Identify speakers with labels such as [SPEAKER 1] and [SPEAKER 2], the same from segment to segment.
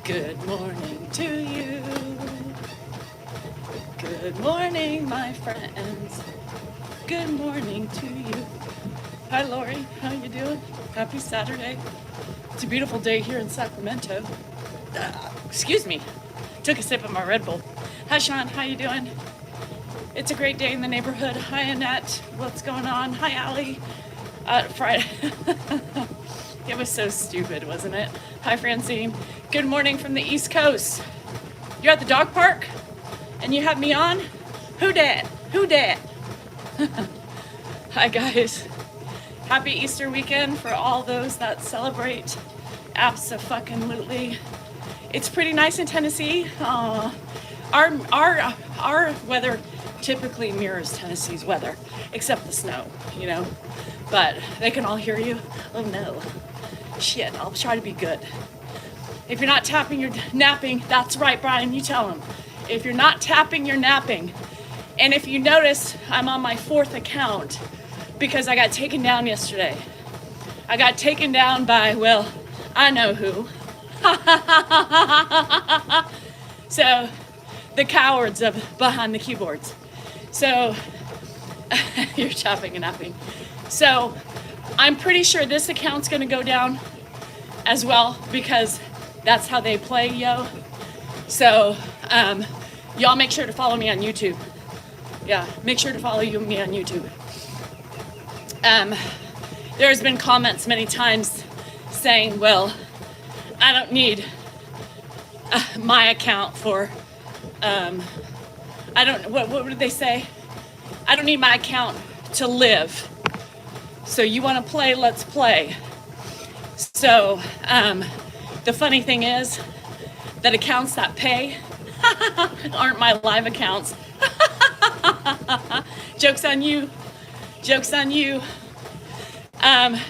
[SPEAKER 1] Good morning to you. Good morning, my friends. Good morning to you. Hi, Lori. How you doing? Happy Saturday. It's a beautiful day here in Sacramento. Excuse me. Took a sip of my Red Bull. Hi, Sean. How you doing? It's a great day in the neighborhood. Hi, Annette. What's going on? Hi, Allie. Friday. It was so stupid, wasn't it? Hi, Francine. Good morning from the East Coast. You're at the dog park and you have me on? Who dat? Who dat? Hi, guys. Happy Easter weekend for all those that celebrate. Abso-fucking-lutely. It's pretty nice in Tennessee. Our weather typically mirrors Tennessee's weather, except the snow, you know. But they can all hear you. Oh no. Shit, I'll try to be good. If you're not tapping, you're napping. That's right, Brian, you tell them. If you're not tapping, you're napping. And if you notice, I'm on my 4th account because I got taken down yesterday. I got taken down by, well, I know who. So, the cowards of behind the keyboards. So, you're tapping and napping. So, I'm pretty sure this account's gonna go down as well because that's how they play, yo. So, y'all make sure to follow me on YouTube. Yeah, make sure to follow me on YouTube. There's been comments many times saying, well, I don't need my account for, what did they say? I don't need my account to live. So you want to play, let's play. So the funny thing is that accounts that pay aren't my live accounts. Joke's on you. Joke's on you.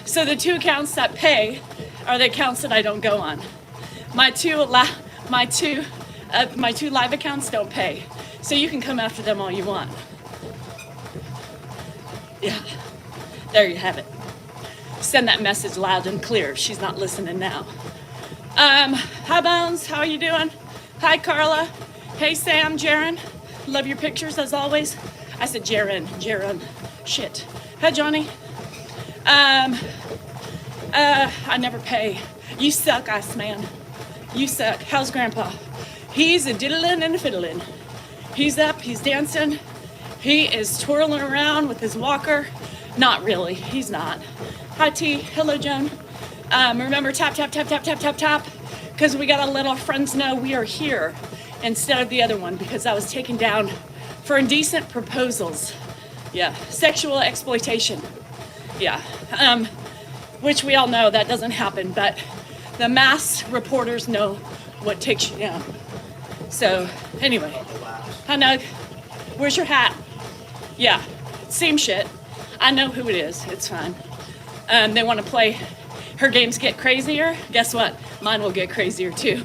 [SPEAKER 1] So the 2 accounts that pay are the accounts that I don't go on. My two live accounts don't pay. So you can come after them all you want. Yeah. There you have it. Send that message loud and clear. She's not listening now. Hi, Bones. How are you doing? Hi, Carla. Hey, Sam, Jaron. Love your pictures, as always. I said Jaron. Shit. Hi, Johnny. I never pay. You suck, Iceman. You suck. How's Grandpa? He's a diddling and a fiddling. He's up, he's dancing. He is twirling around with his walker. Not really, he's not. Hi, T. Hello, Joan. Remember, tap, tap, tap, tap, tap, tap, tap, because we gotta let our friends know we are here instead of the other one, because I was taken down for indecent proposals. Yeah, sexual exploitation. Yeah, which we all know that doesn't happen, but the mass reporters know what takes you down. So, anyway, hi, Nug. Where's your hat? Yeah, same shit. I know who it is. It's fine. They want to play her games get crazier. Guess what? Mine will get crazier too.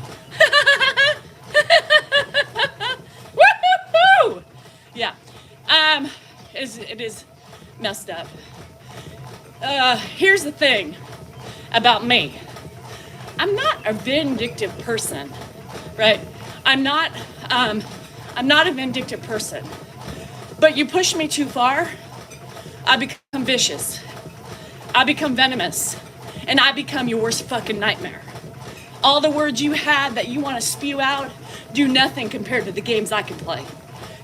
[SPEAKER 1] Woo-hoo-hoo! Yeah. It is messed up. Here's the thing about me. I'm not a vindictive person, right? I'm not a vindictive person. But you push me too far, I become vicious. I become venomous. And I become your worst fucking nightmare. All the words you had that you want to spew out do nothing compared to the games I can play.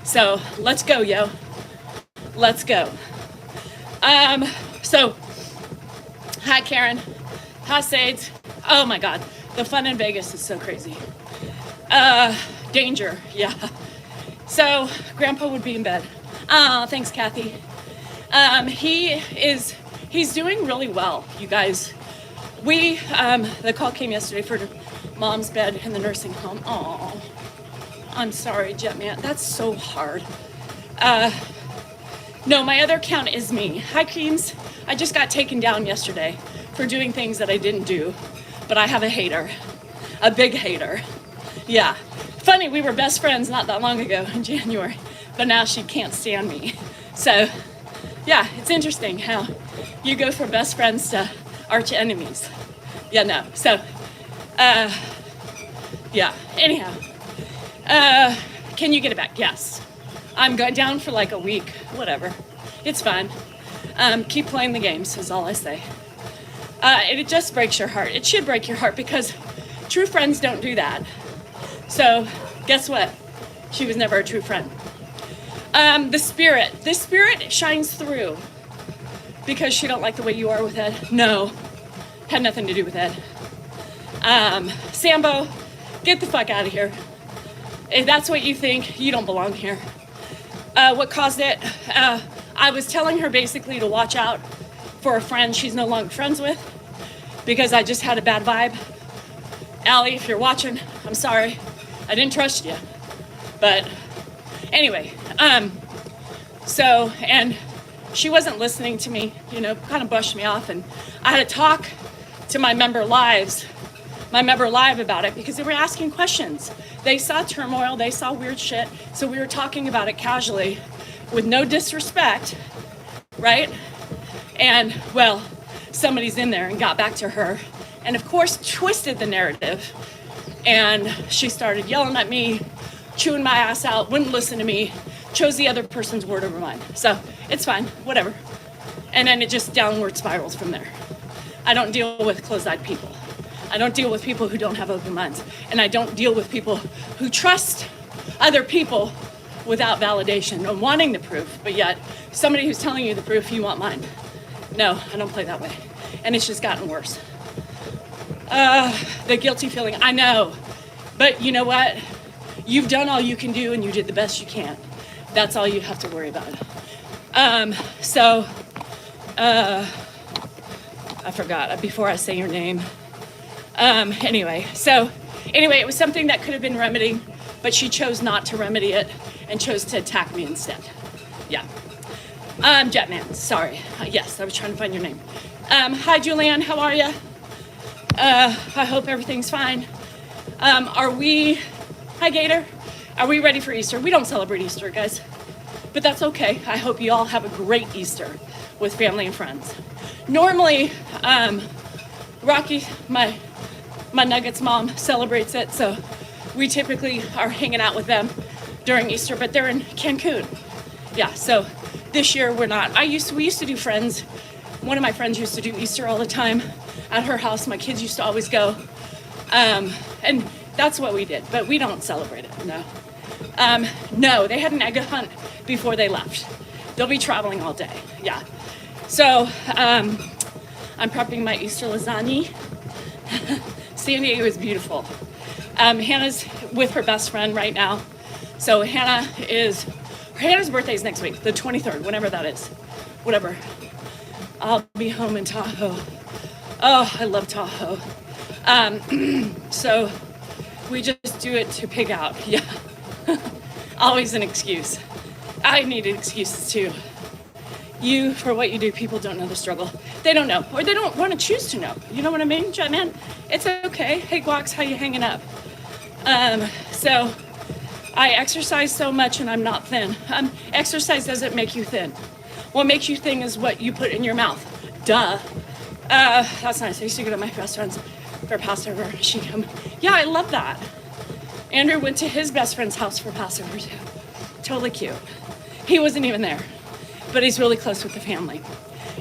[SPEAKER 1] So let's go, yo. Let's go. So, hi, Karen. Hi, Sades. Oh my God. The fun in Vegas is so crazy. Danger, yeah. So, Grandpa would be in bed. Thanks, Kathy. He's doing really well, you guys. The call came yesterday for Mom's bed in the nursing home. Oh, I'm sorry, Jetman. That's so hard. No, my other account is me. Hi, Creams. I just got taken down yesterday for doing things that I didn't do, but I have a hater. A big hater. Yeah. Funny, we were best friends not that long ago in January, but now she can't stand me. So, yeah, it's interesting how you go from best friends to arch enemies. Yeah, no. So, Yeah, anyhow. Can you get it back? Yes. I'm going down for like a week, whatever. It's fine. Keep playing the games is all I say. It just breaks your heart. It should break your heart because true friends don't do that. So guess what? She was never a true friend. The spirit shines through because she don't like the way you are with Ed. No, had nothing to do with Ed. Sambo, get the fuck out of here. If that's what you think, you don't belong here. What caused it? I was telling her basically to watch out for a friend she's no longer friends with because I just had a bad vibe. Allie, if you're watching, I'm sorry. I didn't trust you. But anyway, and she wasn't listening to me, kind of brushed me off. And I had to talk to my member live about it because they were asking questions. They saw turmoil, they saw weird shit. So we were talking about it casually with no disrespect, right? And well, somebody's in there and got back to her. And of course, twisted the narrative. And she started yelling at me, chewing my ass out, wouldn't listen to me, chose the other person's word over mine. So it's fine, whatever. And then it just downward spirals from there. I don't deal with closed-eyed people. I don't deal with people who don't have open minds. And I don't deal with people who trust other people without validation or wanting the proof, but yet somebody who's telling you the proof, you want mine. No, I don't play that way. And it's just gotten worse. The guilty feeling, I know. But you know what? You've done all you can do and you did the best you can. That's all you have to worry about. I forgot before I say your name. Anyway, it was something that could have been remedied, but she chose not to remedy it and chose to attack me instead. Yeah. Jetman, sorry. Yes, I was trying to find your name. Hi, Julianne, how are you? I hope everything's fine. Hi, Gator. Are we ready for Easter? We don't celebrate Easter, guys, but that's okay. I hope you all have a great Easter with family and friends. Normally, Rocky, my Nuggets mom, celebrates it, so we typically are hanging out with them during Easter, but they're in Cancun. Yeah, so this year we're not. We used to do Friends. One of my friends used to do Easter all the time at her house. My kids used to always go. And that's what we did, but we don't celebrate it, no. No, they had an egg hunt before they left. They'll be traveling all day, yeah. So, I'm prepping my Easter lasagna. San Diego is beautiful. Hannah's with her best friend right now. So Hannah's birthday is next week, the 23rd, whenever that is. Whatever. I'll be home in Tahoe. Oh, I love Tahoe. So we just do it to pig out, yeah. Always an excuse. I needed excuses too. For what you do, people don't know the struggle. They don't know, or they don't want to choose to know. You know what I mean, Jetman? It's okay. Hey, Guax, how you hanging up? So I exercise so much and I'm not thin. Exercise doesn't make you thin. What makes you thin is what you put in your mouth. Duh. That's nice. I used to go to my best friend's for Passover. She'd come. Yeah, I love that. Andrew went to his best friend's house for Passover too. Totally cute. He wasn't even there, but he's really close with the family.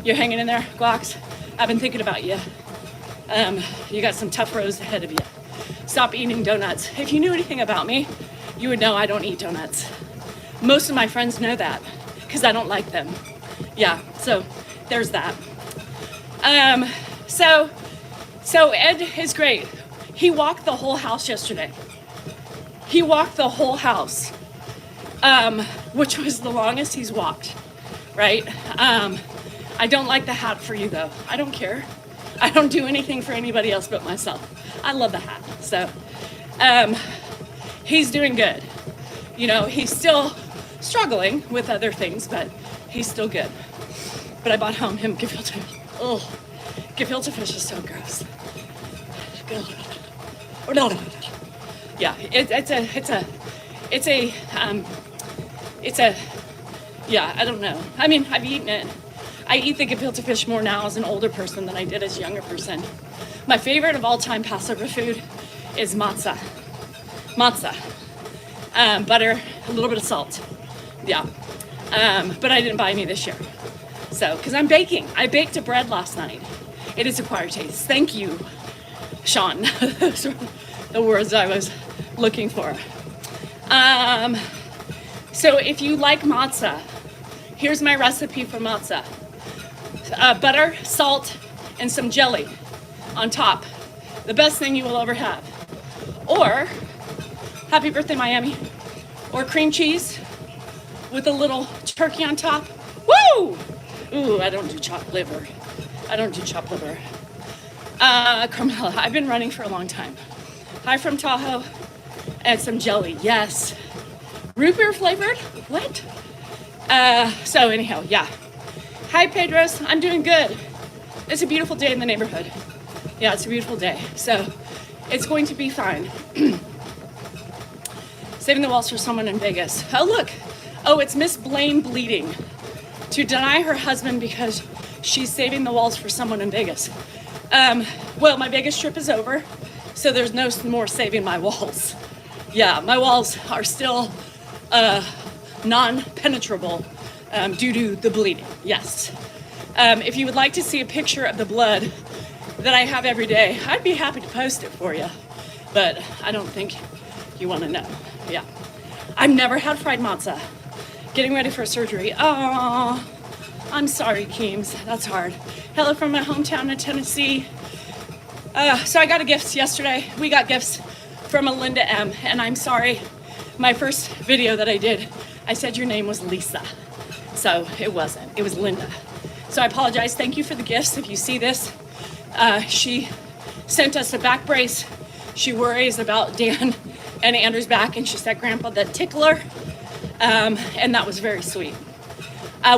[SPEAKER 1] You're hanging in there, Guax? I've been thinking about you. You got some tough roads ahead of you. Stop eating donuts. If you knew anything about me, you would know I don't eat donuts. Most of my friends know that because I don't like them. Yeah, so there's that. So Ed is great. He walked the whole house yesterday. He walked the whole house, which was the longest he's walked, right? I don't like the hat for you though. I don't care. I don't do anything for anybody else but myself. I love the hat. So he's doing good. He's still struggling with other things, but he's still good. But I bought home him gefilte. Oh, gefilte fish is so gross. Yeah, yeah, I don't know. I mean, I've eaten it. I eat the gefilte fish more now as an older person than I did as a younger person. My favorite of all time Passover food is matzah. matzah, butter, a little bit of salt. Yeah. But I didn't buy any this year. So, because I'm baking. I baked a bread last night. It is acquired taste. Thank you, Sean. Those were the words I was looking for. So if you like matzah, here's my recipe for matzah. Butter, salt, and some jelly on top. The best thing you will ever have. Or, happy birthday Miami, or cream cheese with a little turkey on top. Woo! Ooh, I don't do chopped liver. I don't do chopped liver. Carmela, I've been running for a long time. Hi from Tahoe, and some jelly, yes. Root beer flavored, what? So anyhow, yeah. Hi Pedros, I'm doing good. It's a beautiful day in the neighborhood. Yeah, it's a beautiful day. So it's going to be fine. Saving the walls for someone in Vegas. Oh look, oh it's Miss Blaine bleeding to deny her husband because she's saving the walls for someone in Vegas. Well, my Vegas trip is over, so there's no more saving my walls. Yeah, my walls are still non-penetrable due to the bleeding, yes. If you would like to see a picture of the blood that I have every day, I'd be happy to post it for you, but I don't think you want to know. Yeah, I've never had fried matzah. Getting ready for surgery. Oh, I'm sorry, Keems. That's hard. Hello from my hometown in Tennessee. So I got a gift yesterday. We got gifts from a Linda M. And I'm sorry, my first video that I did, I said your name was Lisa. So it wasn't. It was Linda. So I apologize. Thank you for the gifts. If you see this, she sent us a back brace. She worries about Dan and Andrew's back, and she said, Grandpa, that tickler. And that was very sweet.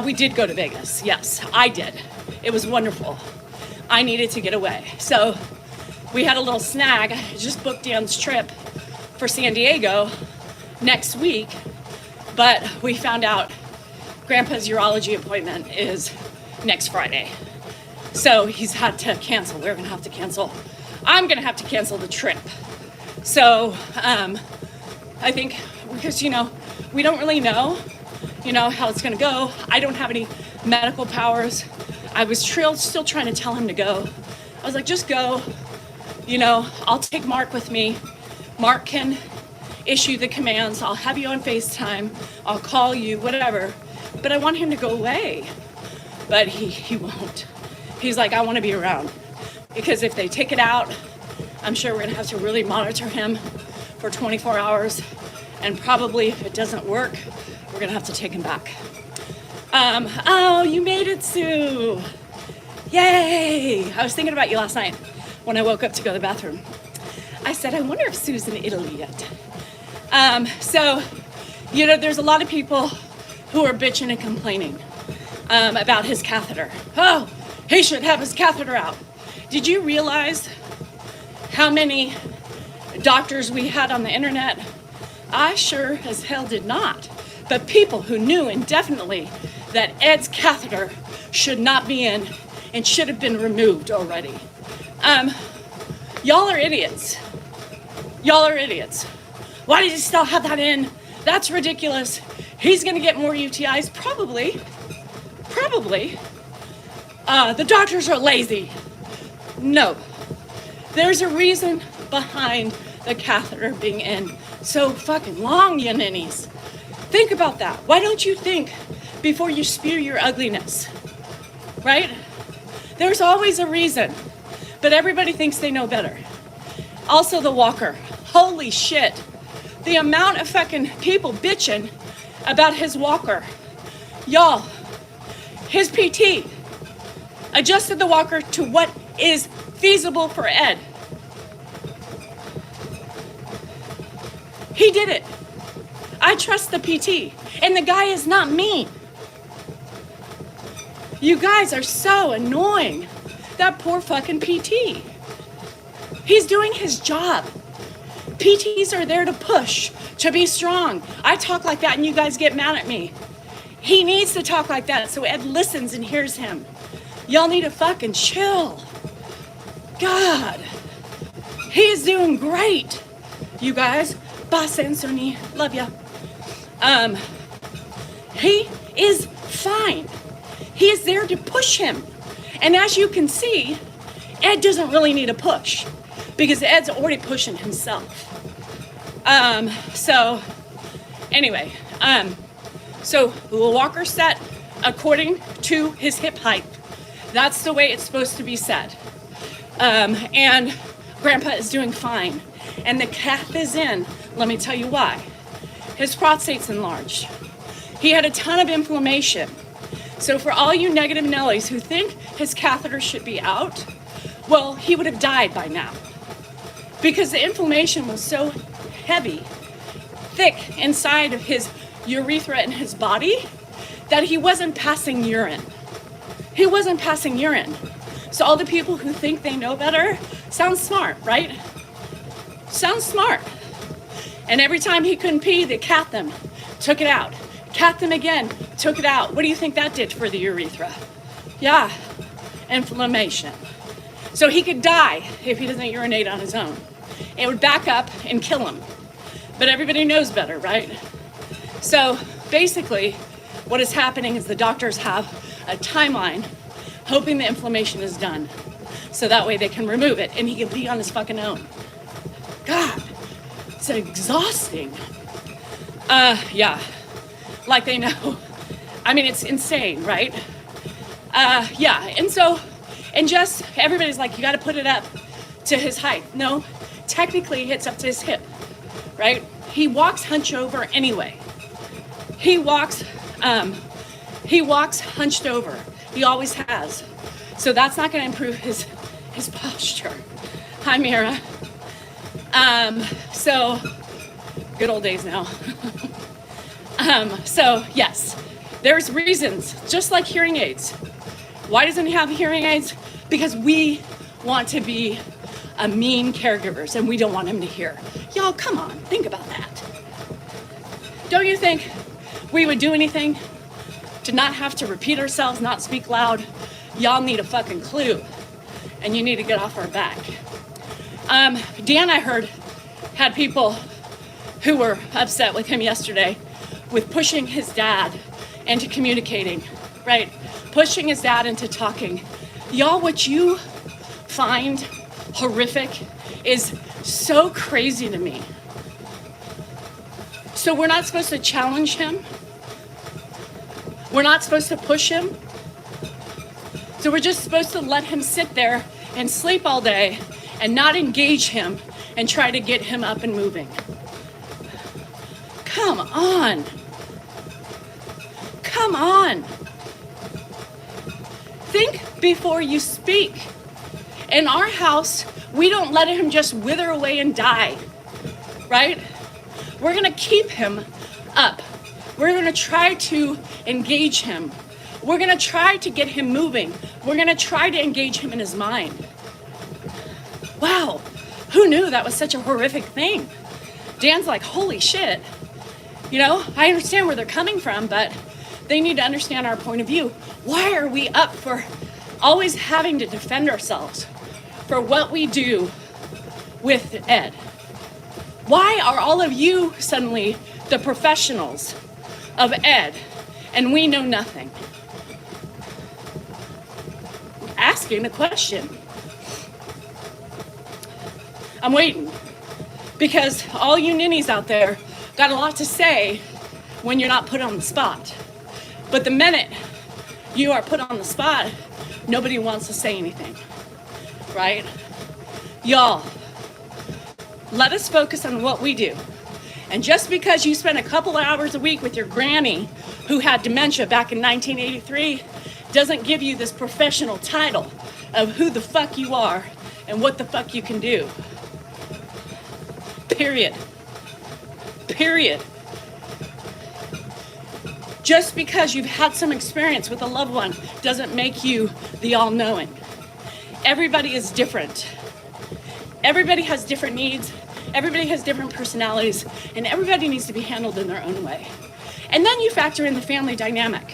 [SPEAKER 1] We did go to Vegas. Yes, I did. It was wonderful. I needed to get away. So we had a little snag. I just booked Dan's trip for San Diego next week, but we found out Grandpa's urology appointment is next Friday. So he's had to cancel. We're gonna have to cancel. I'm gonna have to cancel the trip. So I think because, we don't really know, how it's gonna go. I don't have any medical powers. I was still trying to tell him to go. I was like, just go. I'll take Mark with me. Mark can issue the commands. I'll have you on FaceTime. I'll call you, whatever. But I want him to go away. But he won't. He's like, I want to be around. Because if they take it out, I'm sure we're gonna have to really monitor him for 24 hours. And probably if it doesn't work, we're gonna have to take him back. Oh, you made it, Sue. Yay. I was thinking about you last night when I woke up to go to the bathroom. I said, I wonder if Sue's in Italy yet. So, there's a lot of people who are bitching and complaining about his catheter. Oh, he should have his catheter out. Did you realize how many doctors we had on the internet? I sure as hell did not. But people who knew indefinitely that Ed's catheter should not be in and should have been removed already. Y'all are idiots. Y'all are idiots. Why did he still have that in? That's ridiculous. He's gonna get more UTIs, probably. The doctors are lazy. No, there's a reason behind the catheter being in so fucking long, you ninnies. Think about that. Why don't you think before you spew your ugliness, right? There's always a reason, but everybody thinks they know better. Also the walker, holy shit. The amount of fucking people bitching about his walker. Y'all, his PT adjusted the walker to what is feasible for Ed. He did it. I trust the PT, and the guy is not mean. You guys are so annoying. That poor fucking PT. He's doing his job. PTs are there to push, to be strong. I talk like that and you guys get mad at me. He needs to talk like that so Ed listens and hears him. Y'all need to fucking chill. God. He is doing great, you guys. Boss Ansoni, love ya. He is fine. He is there to push him. And as you can see, Ed doesn't really need a push because Ed's already pushing himself. So the walker set according to his hip height. That's the way it's supposed to be set. And Grandpa is doing fine. And the cath is in. Let me tell you why. His prostate's enlarged. He had a ton of inflammation. So for all you negative Nellies who think his catheter should be out, well, he would have died by now. Because the inflammation was so heavy, thick inside of his urethra in his body that he wasn't passing urine. He wasn't passing urine. So all the people who think they know better sound smart, right? Sounds smart. And every time he couldn't pee, they cath him, took it out. Cath him again, took it out. What do you think that did for the urethra? Yeah, inflammation. So he could die if he doesn't urinate on his own. It would back up and kill him. But everybody knows better, right? So basically, what is happening is the doctors have a timeline hoping the inflammation is done. So that way they can remove it and he can pee on his fucking own. God, it's exhausting. Yeah, like they know. I mean, it's insane, right? Yeah, and just everybody's like, you gotta put it up to his height. No, technically it's up to his hip, right? He walks hunch over anyway. He walks hunched over. He always has. So that's not gonna improve his posture. Hi, Mira. So, good old days now. So yes, there's reasons, just like hearing aids. Why doesn't he have hearing aids? Because we want to be mean caregivers and we don't want him to hear. Y'all, come on, think about that. Don't you think we would do anything to not have to repeat ourselves, not speak loud? Y'all need a fucking clue and you need to get off our back. Dan, I heard, had people who were upset with him yesterday with pushing his dad into communicating, right? Pushing his dad into talking. Y'all, what you find horrific is so crazy to me. So we're not supposed to challenge him. We're not supposed to push him. So we're just supposed to let him sit there and sleep all day and not engage him and try to get him up and moving. Come on. Come on. Think before you speak. In our house, we don't let him just wither away and die, right? We're gonna keep him up. We're gonna try to engage him. We're gonna try to get him moving. We're gonna try to engage him in his mind. Wow, who knew that was such a horrific thing? Dan's like, holy shit. You know, I understand where they're coming from, but they need to understand our point of view. Why are we up for always having to defend ourselves for what we do with Ed? Why are all of you suddenly the professionals of Ed and we know nothing? Asking a question. I'm waiting because all you ninnies out there got a lot to say when you're not put on the spot. But the minute you are put on the spot, nobody wants to say anything, right? Y'all, let us focus on what we do. And just because you spend a couple hours a week with your granny who had dementia back in 1983 doesn't give you this professional title of who the fuck you are and what the fuck you can do. Period. Period. Just because you've had some experience with a loved one doesn't make you the all-knowing. Everybody is different. Everybody has different needs. Everybody has different personalities, and everybody needs to be handled in their own way. And then you factor in the family dynamic,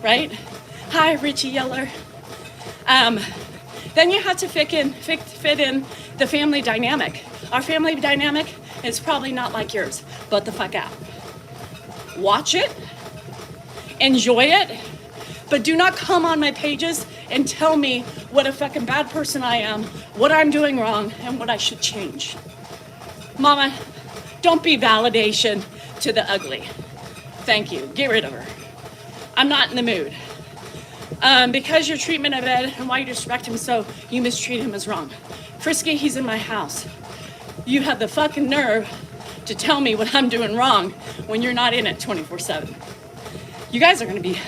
[SPEAKER 1] right? Hi, Richie Yeller. Then you have to fit in the family dynamic. Our family dynamic is probably not like yours, but the fuck out. Watch it, enjoy it, but do not come on my pages and tell me what a fucking bad person I am, what I'm doing wrong, and what I should change. Mama, don't be validation to the ugly. Thank you. Get rid of her. I'm not in the mood. Because your treatment of Ed and why you disrespect him so, you mistreat him is wrong. Frisky, he's in my house. You have the fucking nerve to tell me what I'm doing wrong when you're not in it 24/7. You guys are gonna be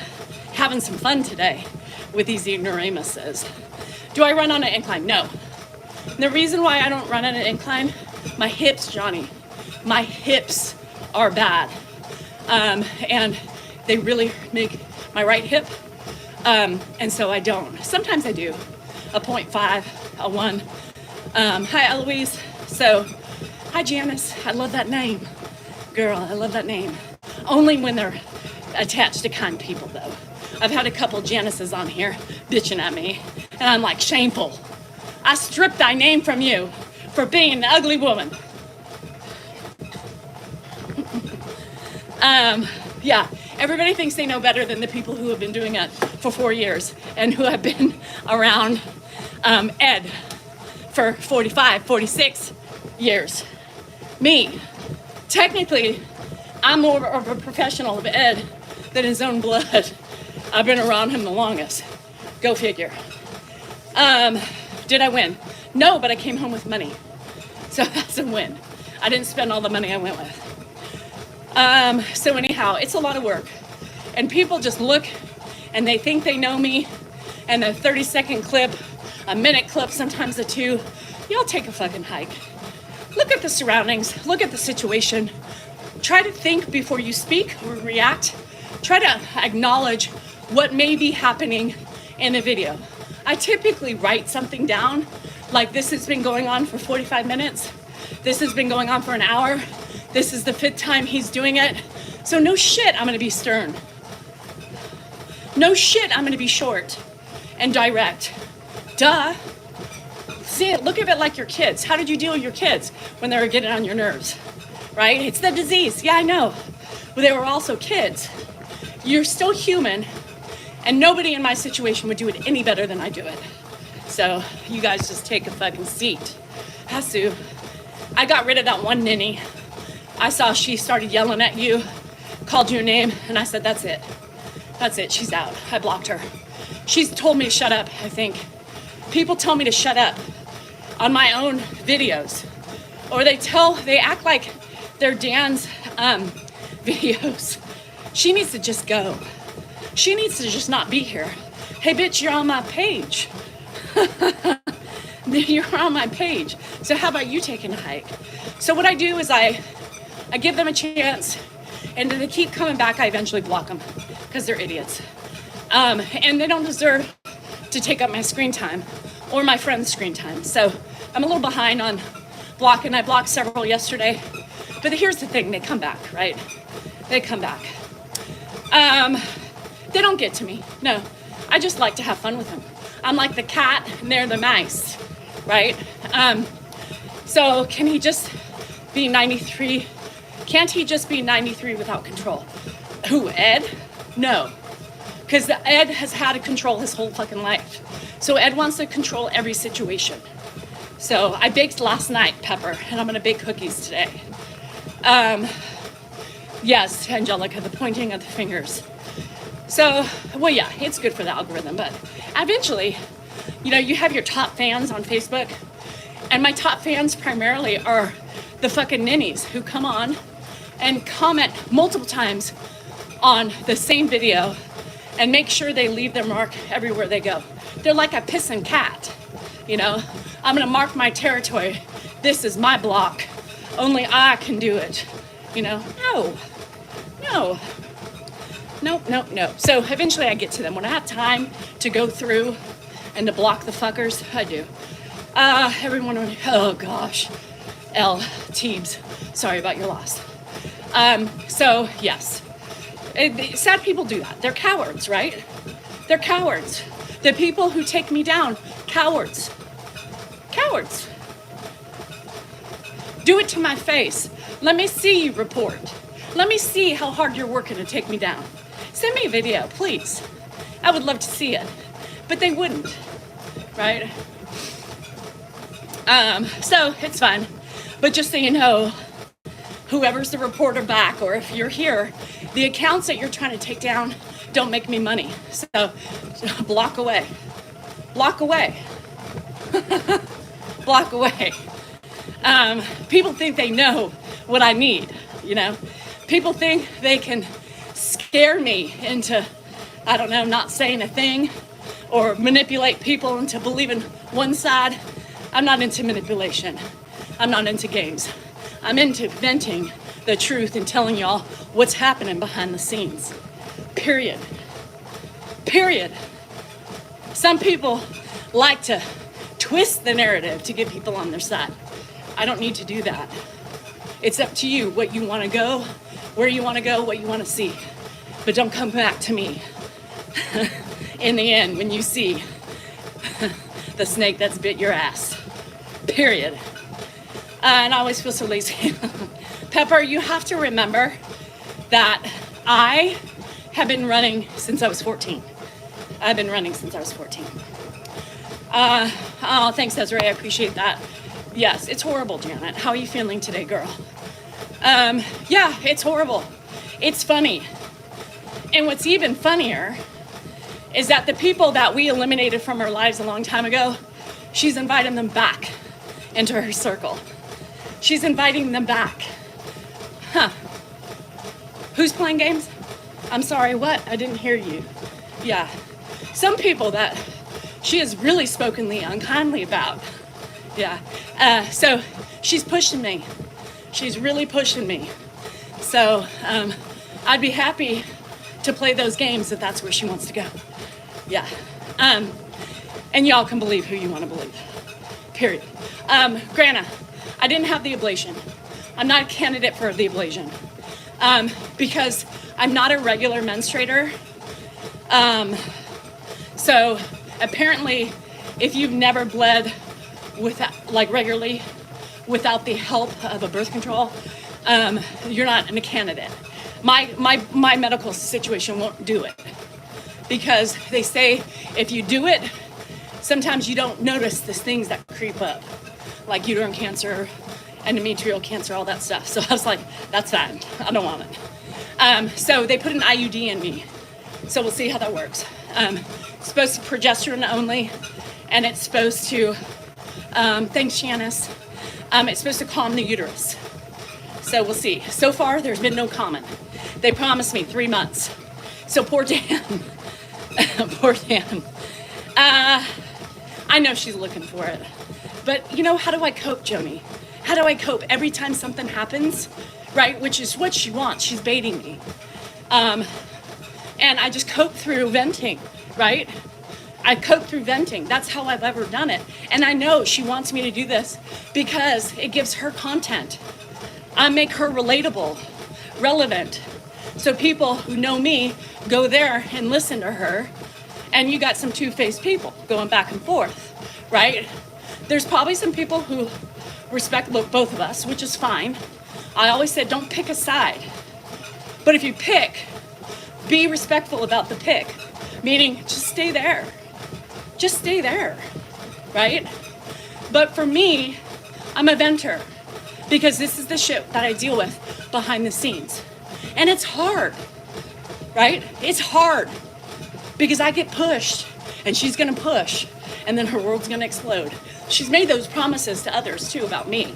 [SPEAKER 1] having some fun today with these ignoramuses. Do I run on an incline? No. And the reason why I don't run on an incline, my hips, Johnny, my hips are bad. And they really make my right hip. And so I don't. Sometimes I do. A 0.5, a 1. Hi, Eloise. So, hi, Janice. I love that name. Girl, I love that name. Only when they're attached to kind people, though. I've had a couple Janices on here bitching at me, and I'm like, shameful. I stripped thy name from you for being an ugly woman. Yeah, everybody thinks they know better than the people who have been doing it for 4 years and who have been around Ed for 45, 46 years. Me, technically, I'm more of a professional of Ed than his own blood. I've been around him the longest. Go figure. Did I win? No, but I came home with money. So that's a win. I didn't spend all the money I went with. So anyhow, it's a lot of work. And people just look and they think they know me. And a 30-second clip, a minute clip, sometimes a 2. Y'all take a fucking hike. Look at the surroundings. Look at the situation. Try to think before you speak or react. Try to acknowledge what may be happening in the video. I typically write something down, like this has been going on for 45 minutes. This has been going on for an hour. This is the 5th time he's doing it. So no shit, I'm gonna be stern. No shit, I'm gonna be short and direct. Duh. See it, look at it like your kids. How did you deal with your kids when they were getting on your nerves? Right? It's the disease. Yeah, I know. But they were also kids. You're still human, and nobody in my situation would do it any better than I do it. So you guys just take a fucking seat. Hasu, I got rid of that one ninny. I saw she started yelling at you, called your name, and I said, that's it. That's it, she's out. I blocked her. She's told me to shut up, I think. People tell me to shut up on my own videos. Or they act like they're Dan's videos. She needs to just go. She needs to just not be here. Hey, bitch, you're on my page. You're on my page. So how about you taking a hike? So what I do is I give them a chance, and if they keep coming back, I eventually block them because they're idiots. And they don't deserve to take up my screen time or my friend's screen time. So I'm a little behind on blocking. I blocked several yesterday. But here's the thing, they come back, right? They come back. They don't get to me, no. I just like to have fun with them. I'm like the cat and they're the mice, right? So can he just be 93? Can't he just be 93 without control? Who, Ed? No, because Ed has had to control his whole fucking life. So Ed wants to control every situation. So I baked last night, Pepper, and I'm gonna bake cookies today. Yes, Angelica, the pointing of the fingers. So, well, yeah, it's good for the algorithm, but eventually, you have your top fans on Facebook, and my top fans primarily are the fucking ninnies who come on and comment multiple times on the same video and make sure they leave their mark everywhere they go. They're like a pissing cat, I'm gonna mark my territory. This is my block. Only I can do it, No. So eventually I get to them. When I have time to go through and to block the fuckers, I do. Everyone, oh gosh. L. Teebs, sorry about your loss. So yes, sad people do that. They're cowards, right? They're cowards. The people who take me down, cowards. Cowards. Do it to my face. Let me see you report. Let me see how hard you're working to take me down. Send me a video, please. I would love to see it. But they wouldn't, right? So it's fine. But just so you know, whoever's the reporter back, or if you're here, the accounts that you're trying to take down don't make me money. So block away. Block away. Block away. People think they know what I need, you know? People think they can scare me into, I don't know, not saying a thing, or manipulate people into believing one side. I'm not into manipulation. I'm not into games. I'm into venting the truth and telling y'all what's happening behind the scenes. Period. Period. Some people like to twist the narrative to get people on their side. I don't need to do that. It's up to you what you want to go, where you want to go, what you want to see. But don't come back to me in the end when you see the snake that's bit your ass. Period. And I always feel so lazy. Pepper, you have to remember that I have been running since I was 14. I've been running since I was 14. Oh, thanks, Desiree. I appreciate that. Yes, it's horrible, Janet. How are you feeling today, girl? Yeah, it's horrible. It's funny. And what's even funnier is that the people that we eliminated from our lives a long time ago, she's inviting them back into her circle. She's inviting them back. Huh. Who's playing games? I'm sorry, what? I didn't hear you. Yeah. Some people that she has really spokenly unkindly about. Yeah. So she's pushing me. She's really pushing me. So I'd be happy to play those games if that's where she wants to go. Yeah. And y'all can believe who you want to believe. Period. Grana, I didn't have the ablation. I'm not a candidate for the ablation because I'm not a regular menstruator. So apparently, if you've never bled without, like regularly, without the help of a birth control, you're not a candidate. My medical situation won't do it because they say if you do it, sometimes you don't notice these things that creep up, like uterine cancer, endometrial cancer, all that stuff. So I was like, that's fine. I don't want it. So they put an IUD in me. So we'll see how that works. It's supposed to progesterone only, and it's supposed to, thanks Janice, it's supposed to calm the uterus. So we'll see. So far, there's been no comment. They promised me 3 months. So poor Dan, poor Dan. I know she's looking for it. But you know, how do I cope, Joni? How do I cope every time something happens, right? Which is what she wants. She's baiting me. And I just cope through venting, right? I cope through venting. That's how I've ever done it. And I know she wants me to do this because it gives her content. I make her relatable, relevant. So people who know me go there and listen to her. And you got some two-faced people going back and forth, right? There's probably some people who respect both of us, which is fine. I always said, don't pick a side. But if you pick, be respectful about the pick, meaning just stay there. Just stay there, right? But for me, I'm a venter because this is the shit that I deal with behind the scenes. And it's hard, right? It's hard because I get pushed and she's gonna push and then her world's gonna explode. She's made those promises to others too about me.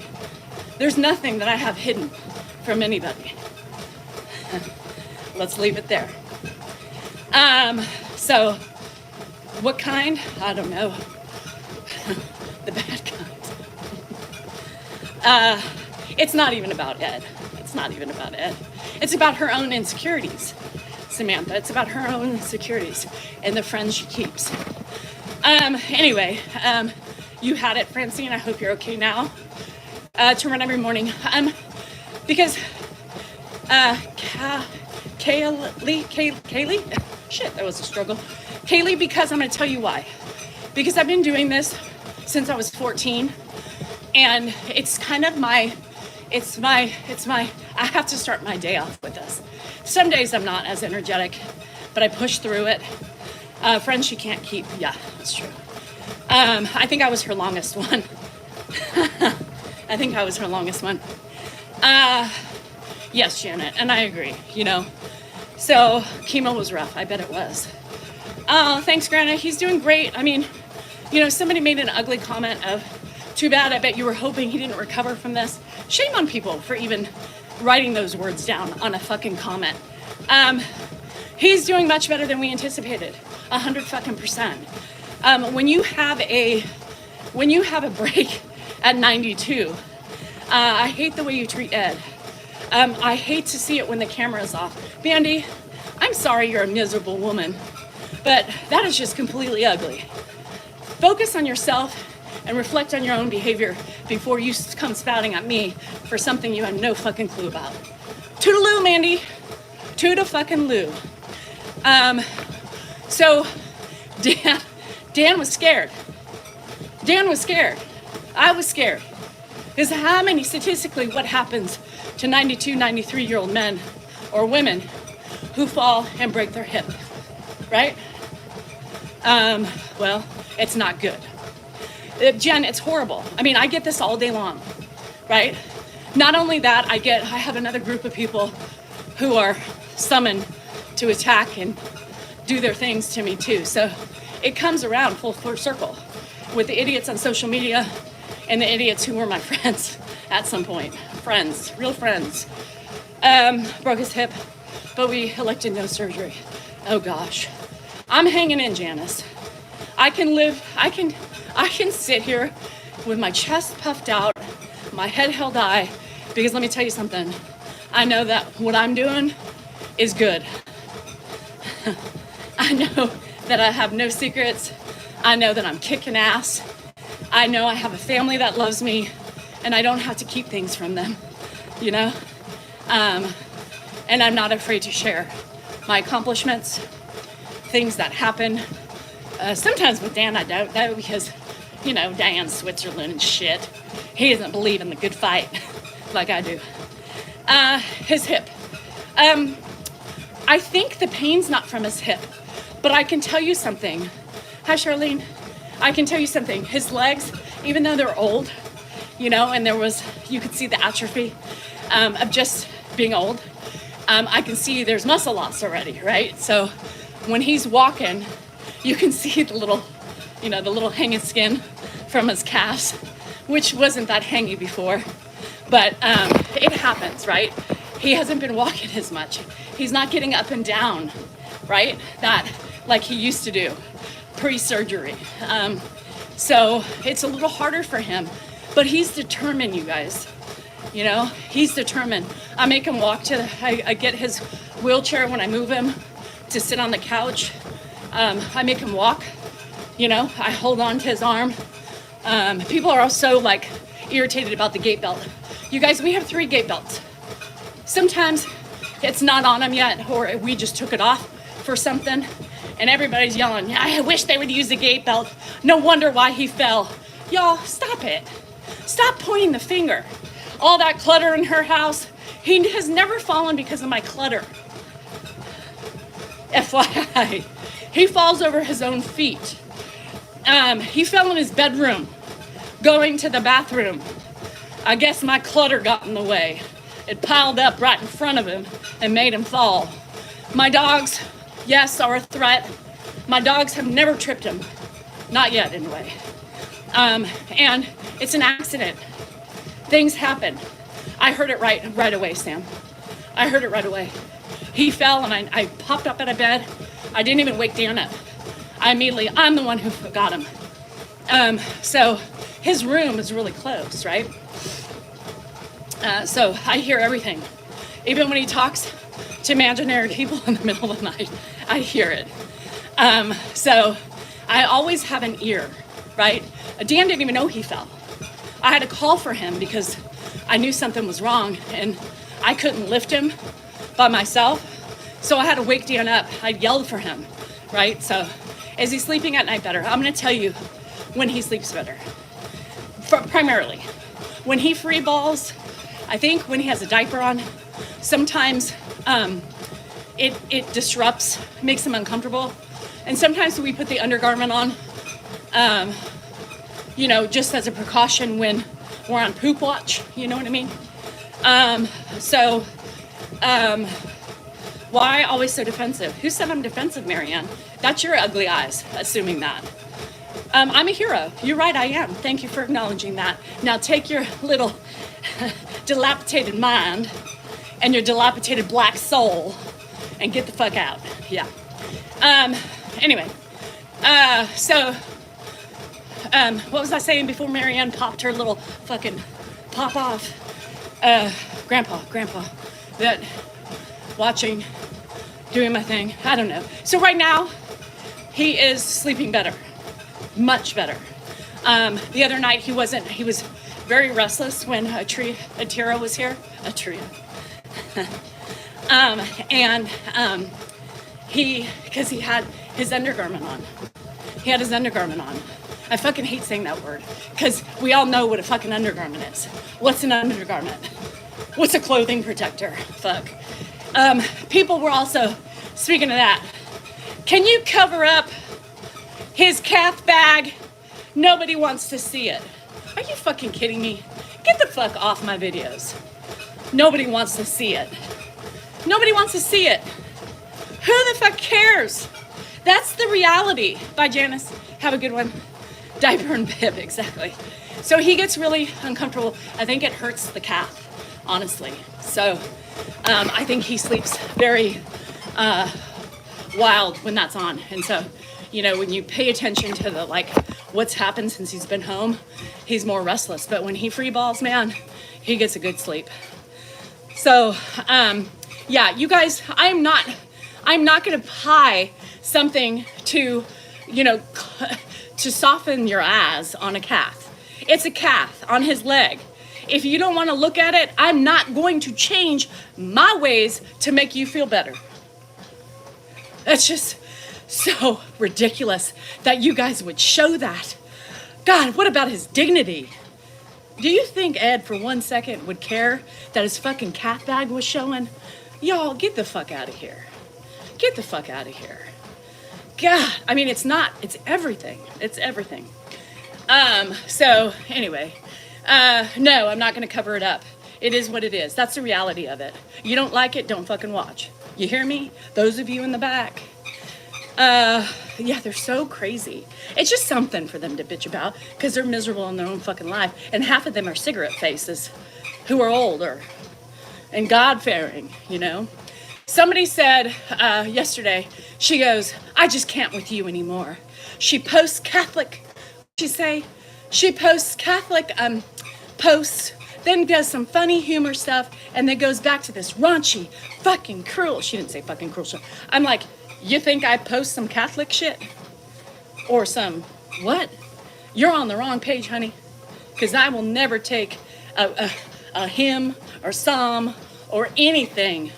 [SPEAKER 1] There's nothing that I have hidden from anybody. Let's leave it there. So what kind? I don't know. The bad kind. It's not even about Ed. It's not even about Ed. It's about her own insecurities, Samantha. It's about her own insecurities and the friends she keeps. Anyway, you had it, Francine. I hope you're okay now. To run every morning. Because Kaylee? Shit, that was a struggle. Kaylee, because I'm going to tell you why. Because I've been doing this since I was 14, and it's kind of my I have to start my day off with this. Some days I'm not as energetic, but I push through it. Friends she can't keep. Yeah, that's true. I think I was her longest one. I think I was her longest one. Yes, Janet, and I agree, you know. So chemo was rough. I bet it was. Thanks, Grana. He's doing great. I mean, you know, somebody made an ugly comment of, too bad, I bet you were hoping he didn't recover from this. Shame on people for even writing those words down on a fucking comment. He's doing much better than we anticipated. 100%. When you have a break at 92, I hate the way you treat Ed. I hate to see it when the camera's off. Bandy, I'm sorry you're a miserable woman, but that is just completely ugly. Focus on yourself and reflect on your own behavior before you come spouting at me for something you have no fucking clue about. Toodaloo, Mandy. Toodle-fucking-loo. So Dan was scared. Dan was scared. I was scared. Because statistically, what happens to 92, 93-year-old men or women who fall and break their hip, right? Well, it's not good. Jen, it's horrible. I mean, I get this all day long, right? Not only that, I have another group of people who are summoned to attack and do their things to me too. So it comes around full circle with the idiots on social media and the idiots who were my friends at some point. Friends, real friends. Broke his hip, but we elected no surgery. Oh gosh. I'm hanging in, Janice. I can sit here with my chest puffed out, my head held high, because let me tell you something. I know that what I'm doing is good. I know that I have no secrets. I know that I'm kicking ass. I know I have a family that loves me, and I don't have to keep things from them, you know? And I'm not afraid to share my accomplishments, things that happen. Sometimes with Dan, I don't know because, you know, Dan's Switzerland and shit. He doesn't believe in the good fight like I do. His hip. I think the pain's not from his hip, but I can tell you something. Hi, Charlene. I can tell you something. His legs, even though they're old, you know, and you could see the atrophy of just being old. I can see there's muscle loss already, right? So when he's walking, you can see the little hanging skin from his calves, which wasn't that hangy before, but it happens, right? He hasn't been walking as much. He's not getting up and down, right? That like he used to do pre-surgery. So it's a little harder for him, but he's determined, you guys. You know, he's determined. I make him walk I get his wheelchair when I move him to sit on the couch. I make him walk, you know, I hold on to his arm. People are also like irritated about the gait belt. You guys, we have 3 gait belts. Sometimes it's not on him yet, or we just took it off for something, and everybody's yelling, I wish they would use the gait belt. No wonder why he fell. Y'all, stop it. Stop pointing the finger. All that clutter in her house, he has never fallen because of my clutter. FYI, he falls over his own feet. He fell in his bedroom, going to the bathroom. I guess my clutter got in the way. It piled up right in front of him and made him fall. My dogs, yes, are a threat. My dogs have never tripped him. Not yet, anyway. And it's an accident. Things happen. I heard it right away, Sam. I heard it right away. He fell and I popped up out of bed. I didn't even wake Dan up. I'm the one who got him. So his room is really close, right? So I hear everything. Even when he talks to imaginary people in the middle of the night, I hear it. So I always have an ear, right? Dan didn't even know he fell. I had to call for him because I knew something was wrong and I couldn't lift him by myself. So I had to wake Dan up. I yelled for him, right? So is he sleeping at night better? I'm gonna tell you when he sleeps better. Primarily, when he free balls, I think when he has a diaper on, sometimes it disrupts, makes him uncomfortable. And sometimes we put the undergarment on, you know, just as a precaution when we're on poop watch, you know what I mean? Why always so defensive? Who said I'm defensive, Marianne? That's your ugly eyes, assuming that. I'm a hero. You're right, I am. Thank you for acknowledging that. Now take your little dilapidated mind and your dilapidated black soul and get the fuck out. Yeah. Anyway, what was I saying before Marianne popped her little fucking pop off? Grandpa, that watching, doing my thing. I don't know. So right now, he is sleeping better, much better. The other night he was very restless when Atira was here. Because he had his undergarment on. I fucking hate saying that word because we all know what a fucking undergarment is. What's an undergarment? What's a clothing protector? Fuck. People were also, speaking of that, can you cover up his calf bag? Nobody wants to see it. Are you fucking kidding me? Get the fuck off my videos. Nobody wants to see it. Nobody wants to see it. Who the fuck cares? That's the reality. Bye, Janice. Have a good one. Diaper and bib, exactly. So he gets really uncomfortable. I think it hurts the calf, honestly. So I think he sleeps very wild when that's on. And so, you know, when you pay attention to the, like, what's happened since he's been home, he's more restless. But when he free balls, man, he gets a good sleep. So, yeah, you guys, I'm not going to buy something to, you know, to soften your eyes on a calf. It's a calf on his leg. If you don't want to look at it, I'm not going to change my ways to make you feel better. That's just so ridiculous that you guys would show that. God, what about his dignity? Do you think Ed for 1 second would care that his fucking calf bag was showing? Y'all, get the fuck out of here. Get the fuck out of here. God, I mean, it's everything. It's everything. So anyway, no, I'm not going to cover it up. It is what it is. That's the reality of it. You don't like it, don't fucking watch. You hear me? Those of you in the back. Yeah, they're so crazy. It's just something for them to bitch about because they're miserable in their own fucking life. And half of them are cigarette faces who are older and God-fearing, you know? Somebody said yesterday, she goes, I just can't with you anymore. She posts Catholic, she posts Catholic posts, then does some funny humor stuff, and then goes back to this raunchy, fucking cruel, she didn't say fucking cruel shit. I'm like, you think I post some Catholic shit? Or some, what? You're on the wrong page, honey. Because I will never take a hymn or psalm or anything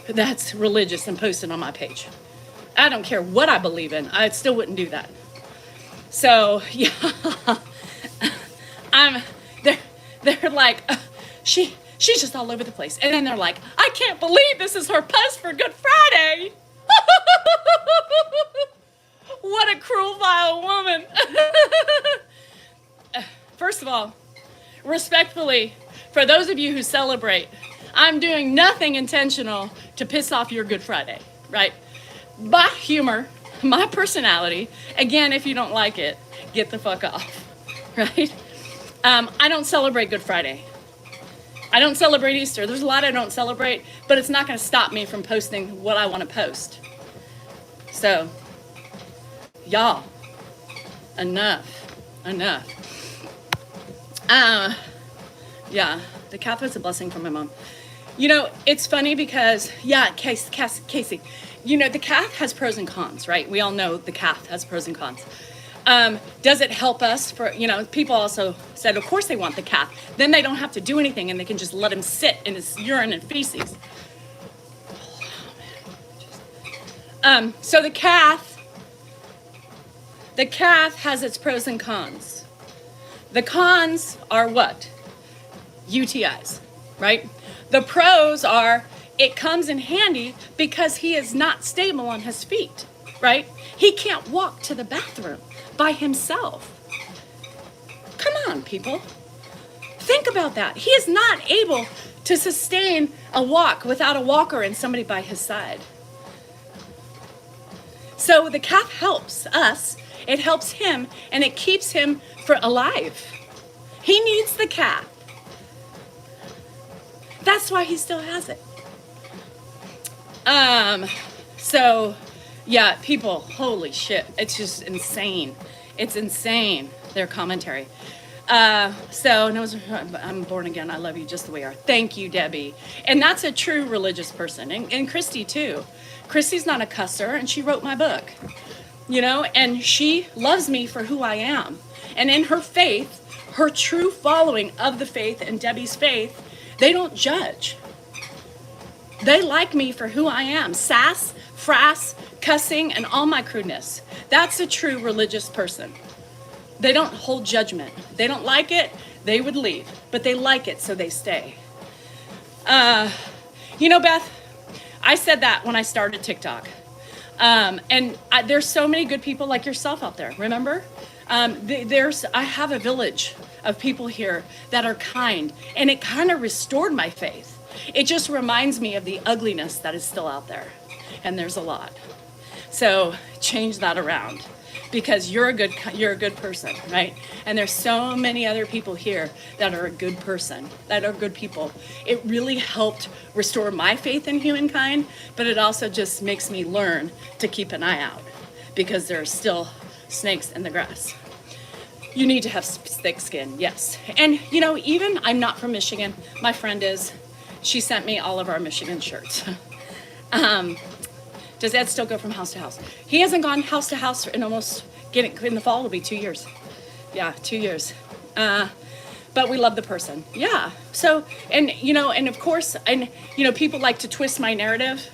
[SPEAKER 1] that's religious and post it on my page. I don't care what I believe in. I still wouldn't do that. So, yeah. They're like, she's just all over the place. And then they're like, I can't believe this is her post for Good Friday. What a cruel, vile woman. First of all, respectfully, for those of you who celebrate, I'm doing nothing intentional to piss off your Good Friday, right? My humor, my personality, again, if you don't like it, get the fuck off, right? I don't celebrate Good Friday. I don't celebrate Easter. There's a lot I don't celebrate, but it's not going to stop me from posting what I want to post. So, y'all, enough. Yeah, the calf was a blessing from my mom. You know, it's funny because, yeah, Casey, you know, the calf has pros and cons, right? We all know the calf has pros and cons. Does it help us for, you know, people also said, of course they want the calf. Then they don't have to do anything and they can just let him sit in his urine and feces. So the calf has its pros and cons. The cons are what? UTIs. right? The pros are it comes in handy because he is not stable on his feet, right? He can't walk to the bathroom by himself. Come on, people. Think about that. He is not able to sustain a walk without a walker and somebody by his side. So the calf helps us, it helps him, and it keeps him alive. He needs the calf. That's why he still has it. So yeah, people, holy shit, it's just insane. It's insane, their commentary. So no, I'm born again. I love you just the way you are. Thank you, Debbie. And that's a true religious person. And Christy too. Christy's not a cusser, and she wrote my book, you know, and she loves me for who I am. And in her faith, her true following of the faith and Debbie's faith, they don't judge. They like me for who I am. Sass, frass, cussing, and all my crudeness. That's a true religious person. They don't hold judgment. They don't like it, they would leave. But they like it, so they stay. You know, Beth, I said that when I started TikTok. There's so many good people like yourself out there, remember? I have a village of people here that are kind, and it kind of restored my faith. It just reminds me of the ugliness that is still out there, and there's a lot. So change that around, because you're a good person, right? And there's so many other people here that are a good person, that are good people. It really helped restore my faith in humankind, but it also just makes me learn to keep an eye out, because there are still snakes in the grass. You need to have thick skin, yes. And you know, even I'm not from Michigan, my friend is. She sent me all of our Michigan shirts. Does Ed still go from house to house? He hasn't gone house to house in in the fall it'll be 2 years. Yeah, 2 years. But we love the person. Yeah. So, and you know, and of course, and you know, people like to twist my narrative.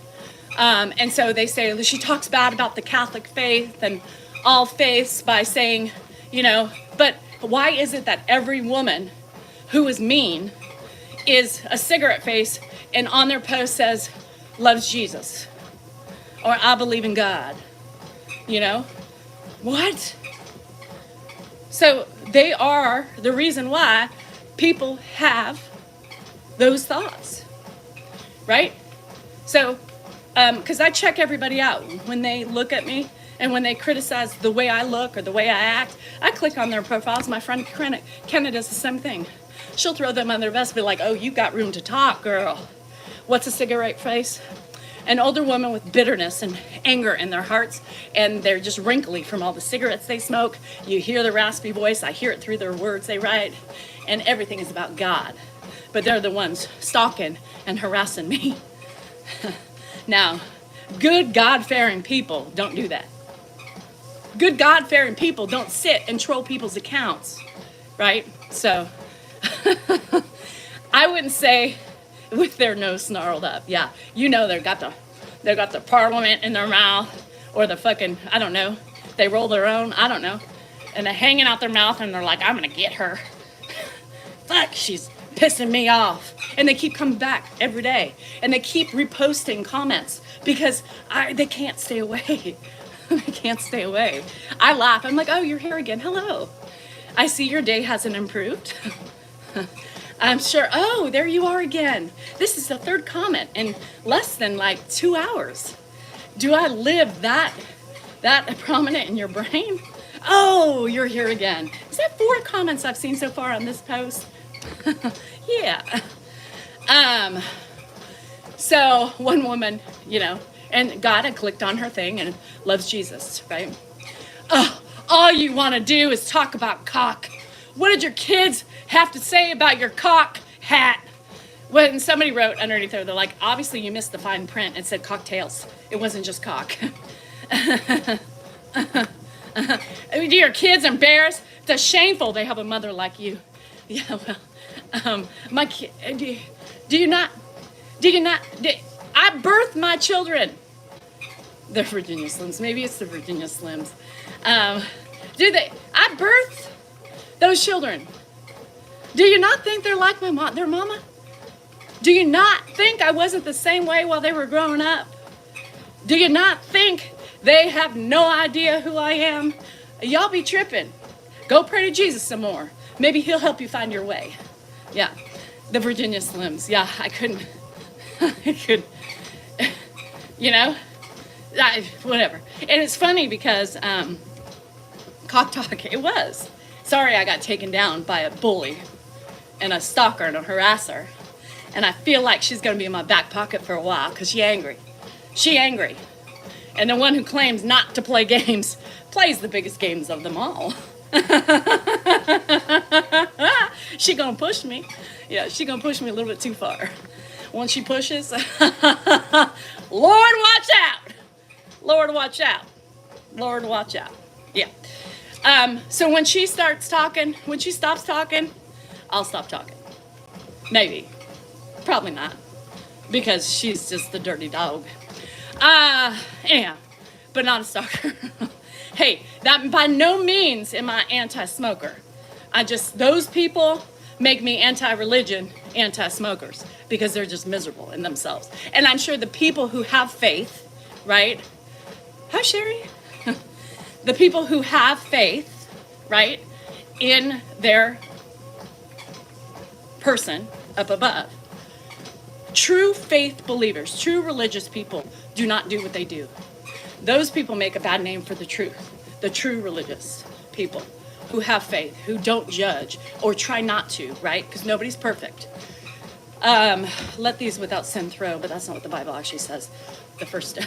[SPEAKER 1] And so they say, she talks bad about the Catholic faith and all faiths by saying, you know, but why is it that every woman who is mean is a cigarette face and on their post says, loves Jesus, or I believe in God, you know? What? So they are the reason why people have those thoughts, right? So, because I check everybody out when they look at me and when they criticize the way I look or the way I act, I click on their profiles. My friend Kenna does the same thing. She'll throw them on their vest, be like, oh, you got room to talk, girl. What's a cigarette face? An older woman with bitterness and anger in their hearts, and they're just wrinkly from all the cigarettes they smoke. You hear the raspy voice. I hear it through their words they write, and everything is about God. But they're the ones stalking and harassing me. Now, good God-fearing people don't do that. Good God-fearing people don't sit and troll people's accounts, right? So I wouldn't say with their nose snarled up. Yeah, you know they've got the parliament in their mouth, or the fucking, I don't know, they roll their own, I don't know, and they're hanging out their mouth and they're like, I'm gonna get her. Fuck, she's pissing me off. And they keep coming back every day, and they keep reposting comments because they can't stay away. They can't stay away. I laugh. I'm like, oh, you're here again. Hello. I see your day hasn't improved. I'm sure, oh, there you are again. This is the third comment in less than like 2 hours. Do I live that prominent in your brain? Oh, you're here again. Is that 4 comments I've seen so far on this post? Yeah. So one woman, you know, and God had clicked on her thing and loves Jesus, right? Oh, all you want to do is talk about cock. What did your kids have to say about your cock hat? When somebody wrote underneath there, they're like, obviously you missed the fine print. It said cocktails. It wasn't just cock. Do your kids embarrassed? It's shameful they have a mother like you. Yeah, well, my kid, I birthed my children. They're Virginia Slims. Maybe it's the Virginia Slims. I birthed those children. Do you not think they're like their mama? Do you not think I wasn't the same way while they were growing up? Do you not think they have no idea who I am? Y'all be tripping. Go pray to Jesus some more. Maybe he'll help you find your way. Yeah, the Virginia Slims. Yeah, I couldn't, I could, whatever. And it's funny because cock talk, it was. Sorry I got taken down by a bully and a stalker and a harasser. And I feel like she's going to be in my back pocket for a while because she's angry. She angry. And the one who claims not to play games plays the biggest games of them all. She going to push me. Yeah, she going to push me a little bit too far. Once she pushes, Lord, watch out. Lord, watch out. Lord, watch out. Yeah. So when she stops talking, I'll stop talking. Maybe. Probably not. Because she's just the dirty dog. Anyhow, but not a stalker. Hey, that by no means am I anti-smoker. Those people make me anti-religion, anti-smokers, because they're just miserable in themselves. And I'm sure the people who have faith, right? Hi, Sherry. The people who have faith, right, in their person up above, true faith believers, true religious people do not do what they do. Those people make a bad name for the truth. The true religious people who have faith, who don't judge or try not to, right? Because nobody's perfect. Let these without sin throw, but that's not what the Bible actually says. The first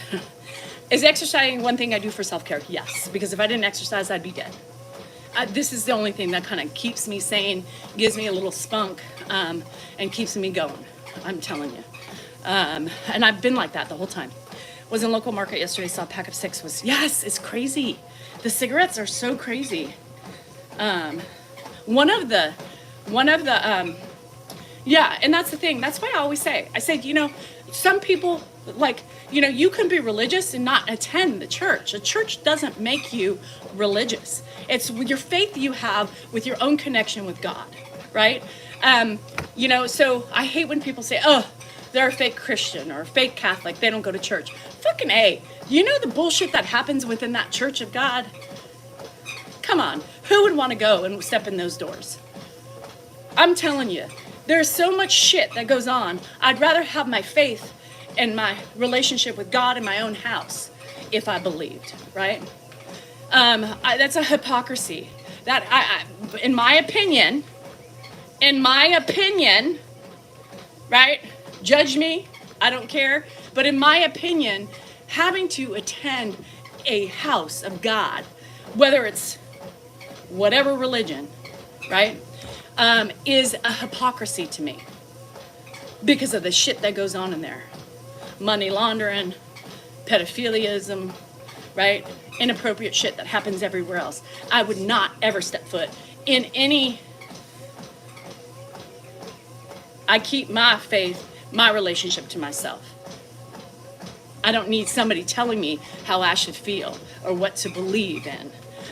[SPEAKER 1] is exercising one thing I do for self-care? Yes, because if I didn't exercise, I'd be dead. This is the only thing that kind of keeps me sane, gives me a little spunk, and keeps me going. I'm telling you. And I've been like that the whole time. Was in local market yesterday, saw a pack of 6 yes, it's crazy. The cigarettes are so crazy. One of the, and that's the thing. That's why I always say, some people, you can be religious and not attend the church. A church doesn't make you religious. It's your faith you have with your own connection with God, right? So I hate when people say, oh, they're a fake Christian or a fake Catholic, they don't go to church. Fucking A. You know the bullshit that happens within that church of God? Come on. Who would want to go and step in those doors? I'm telling you, there's so much shit that goes on. I'd rather have my faith and my relationship with God in my own house if I believed, right? That's a hypocrisy. That, in my opinion, right? Judge me, I don't care. But in my opinion, having to attend a house of God, whether it's whatever religion, right, is a hypocrisy to me because of the shit that goes on in there. Money laundering, pedophiliaism, right? Inappropriate shit that happens everywhere else. I would not ever step foot in any... I keep my faith, my relationship to myself. I don't need somebody telling me how I should feel or what to believe in,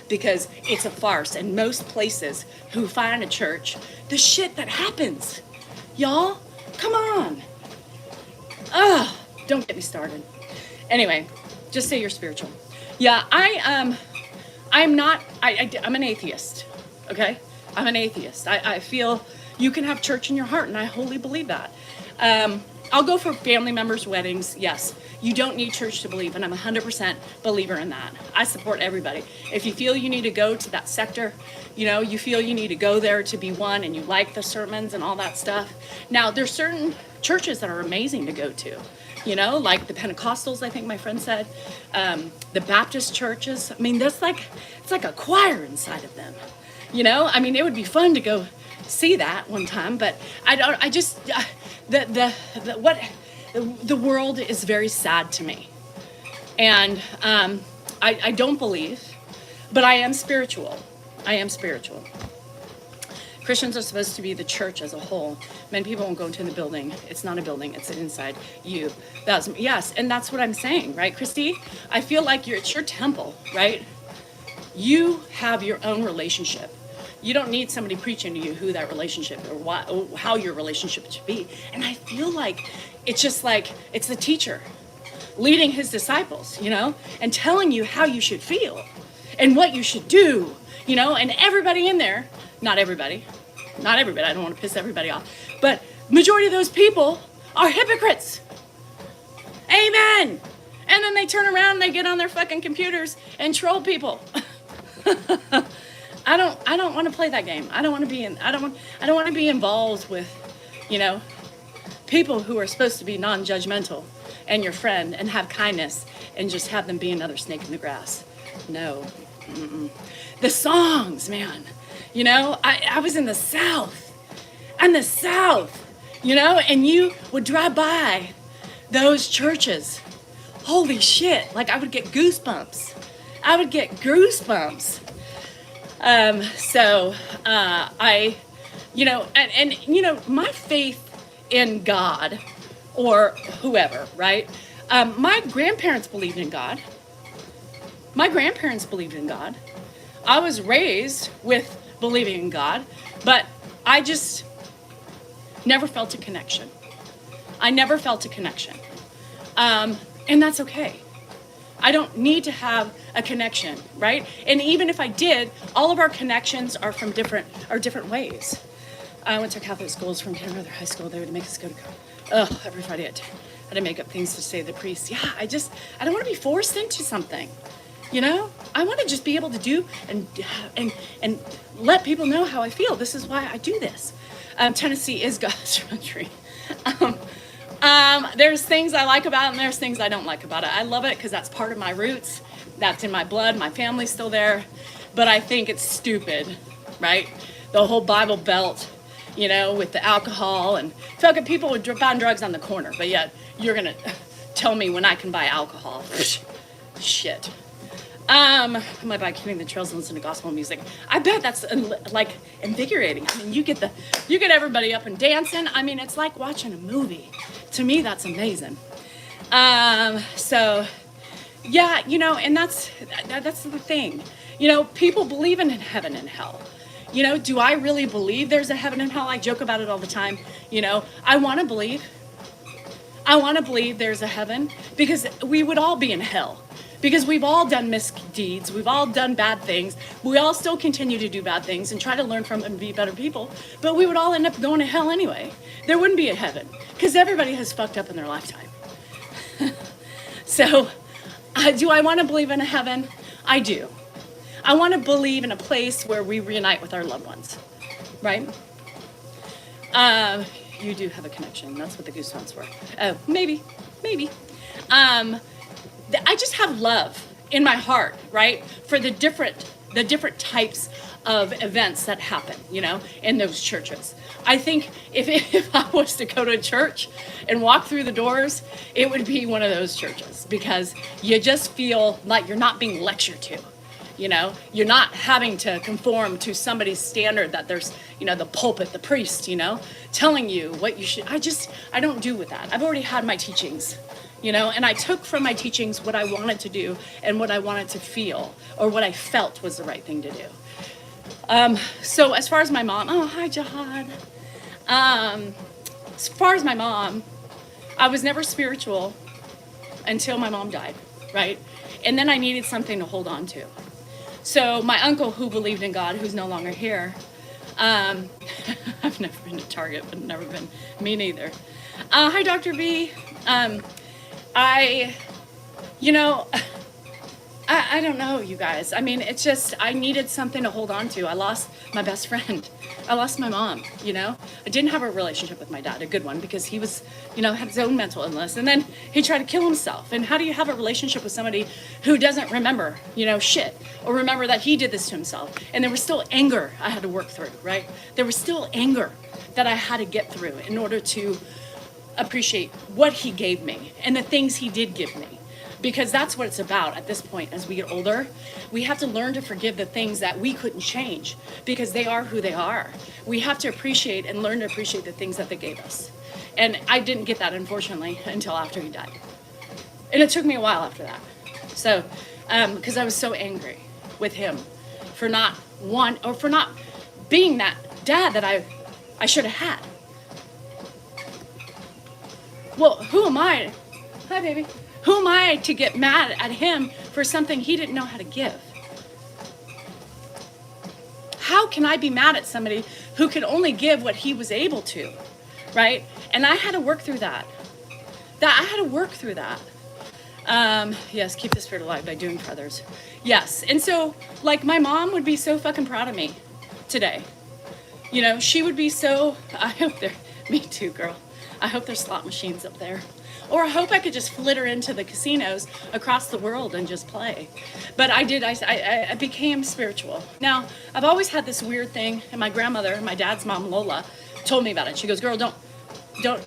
[SPEAKER 1] because it's a farce. And most places who find a church, the shit that happens, y'all, come on. Don't get me started. Anyway, just say you're spiritual. Yeah, I'm an atheist, okay? I'm an atheist. I feel you can have church in your heart, and I wholly believe that. I'll go for family members' weddings, yes. You don't need church to believe, and I'm 100% believer in that. I support everybody. If you feel you need to go to that sector, you feel you need to go there to be one, and you like the sermons and all that stuff. Now, there's certain churches that are amazing to go to, like the Pentecostals, I think my friend said, the Baptist churches. I mean, it's like a choir inside of them, it would be fun to go see that one time, but the world is very sad to me, and I don't believe, but I am spiritual. Christians are supposed to be the church as a whole. Many people won't go into the building. It's not a building, it's inside you. Yes, and that's what I'm saying, right, Christy? I feel like it's your temple, right? You have your own relationship. You don't need somebody preaching to you who that relationship or how your relationship should be. And I feel like it's just like it's the teacher leading his disciples, and telling you how you should feel and what you should do, and everybody in there, not everybody, I don't want to piss everybody off, but majority of those people are hypocrites. Amen. And then they turn around and they get on their fucking computers and troll people. I don't want to play that game. I don't want to be involved with, people who are supposed to be non-judgmental and your friend and have kindness and just have them be another snake in the grass. No. Mm-mm. The songs, man. I was in the South. And you would drive by those churches. Holy shit. Like, I would get goosebumps. My faith in God or whoever, right? My grandparents believed in God. I was raised with believing in God, but I just never felt a connection. And that's okay. I don't need to have a connection, right? And even if I did, all of our connections are from different ways. I went to Catholic schools from kindergarten to high school. They would make us go to every Friday I had to make up things to say to the priest. Yeah, I don't want to be forced into something, I want to just be able to do and let people know how I feel. This is why I do this. Tennessee is God's country. There's things I like about it and there's things I don't like about it. I love it because that's part of my roots. That's in my blood. My family's still there. But I think it's stupid, right? The whole Bible Belt, with the alcohol and fucking people would find drugs on the corner. But yet you're going to tell me when I can buy alcohol. Shit. I might buy King of the Trails and listen to gospel music. I bet that's like invigorating. I mean, you get everybody up and dancing. I mean, it's like watching a movie. To me, that's amazing. So yeah, and that's the thing. People believe in heaven and hell. Do I really believe there's a heaven and hell? I joke about it all the time. I want to believe there's a heaven because we would all be in hell. Because we've all done misdeeds, we've all done bad things, we all still continue to do bad things and try to learn from them and be better people, but we would all end up going to hell anyway. There wouldn't be a heaven, because everybody has fucked up in their lifetime. So, do I want to believe in a heaven? I do. I want to believe in a place where we reunite with our loved ones, right? You do have a connection, that's what the goosebumps were. Oh, maybe. I just have love in my heart, right, for the different types of events that happen, in those churches. I think if I was to go to a church and walk through the doors, it would be one of those churches because you just feel like you're not being lectured to, You're not having to conform to somebody's standard that there's, the pulpit, the priest, telling you what you should. I don't do with that. I've already had my teachings. And I took from my teachings what I wanted to do and what I wanted to feel or what I felt was the right thing to do. So as far as my mom, oh, hi, Jihad. As far as my mom, I was never spiritual until my mom died, right? And then I needed something to hold on to. So my uncle who believed in God, who's no longer here, I've never been to Target, but never been, me neither. Hi, Dr. B. I don't know, you guys. I mean, it's just, I needed something to hold on to. I lost my best friend. I lost my mom, I didn't have a relationship with my dad, a good one, because he was, had his own mental illness. And then he tried to kill himself. And how do you have a relationship with somebody who doesn't remember, shit, or remember that he did this to himself? And there was still anger I had to work through, right? There was still anger that I had to get through in order to appreciate what he gave me and the things he did give me, because that's what it's about at this point. As we get older, we have to learn to forgive the things that we couldn't change because they are who they are. We have to appreciate and learn to appreciate the things that they gave us. And I didn't get that, unfortunately, until after he died. And it took me a while after that. So, because I was so angry with him for not being that dad that I should have had. Well, who am I? Hi, baby. Who am I to get mad at him for something he didn't know how to give? How can I be mad at somebody who could only give what he was able to, right? And I had to work through that. Yes, keep the spirit alive by doing for others. Yes, and so, like, my mom would be so fucking proud of me today. You know, she would be so, I hope they're, me too, girl. I hope there's slot machines up there. Or I hope I could just flitter into the casinos across the world and just play. But I became spiritual. Now, I've always had this weird thing, and my grandmother, my dad's mom, Lola, told me about it. She goes, girl, don't,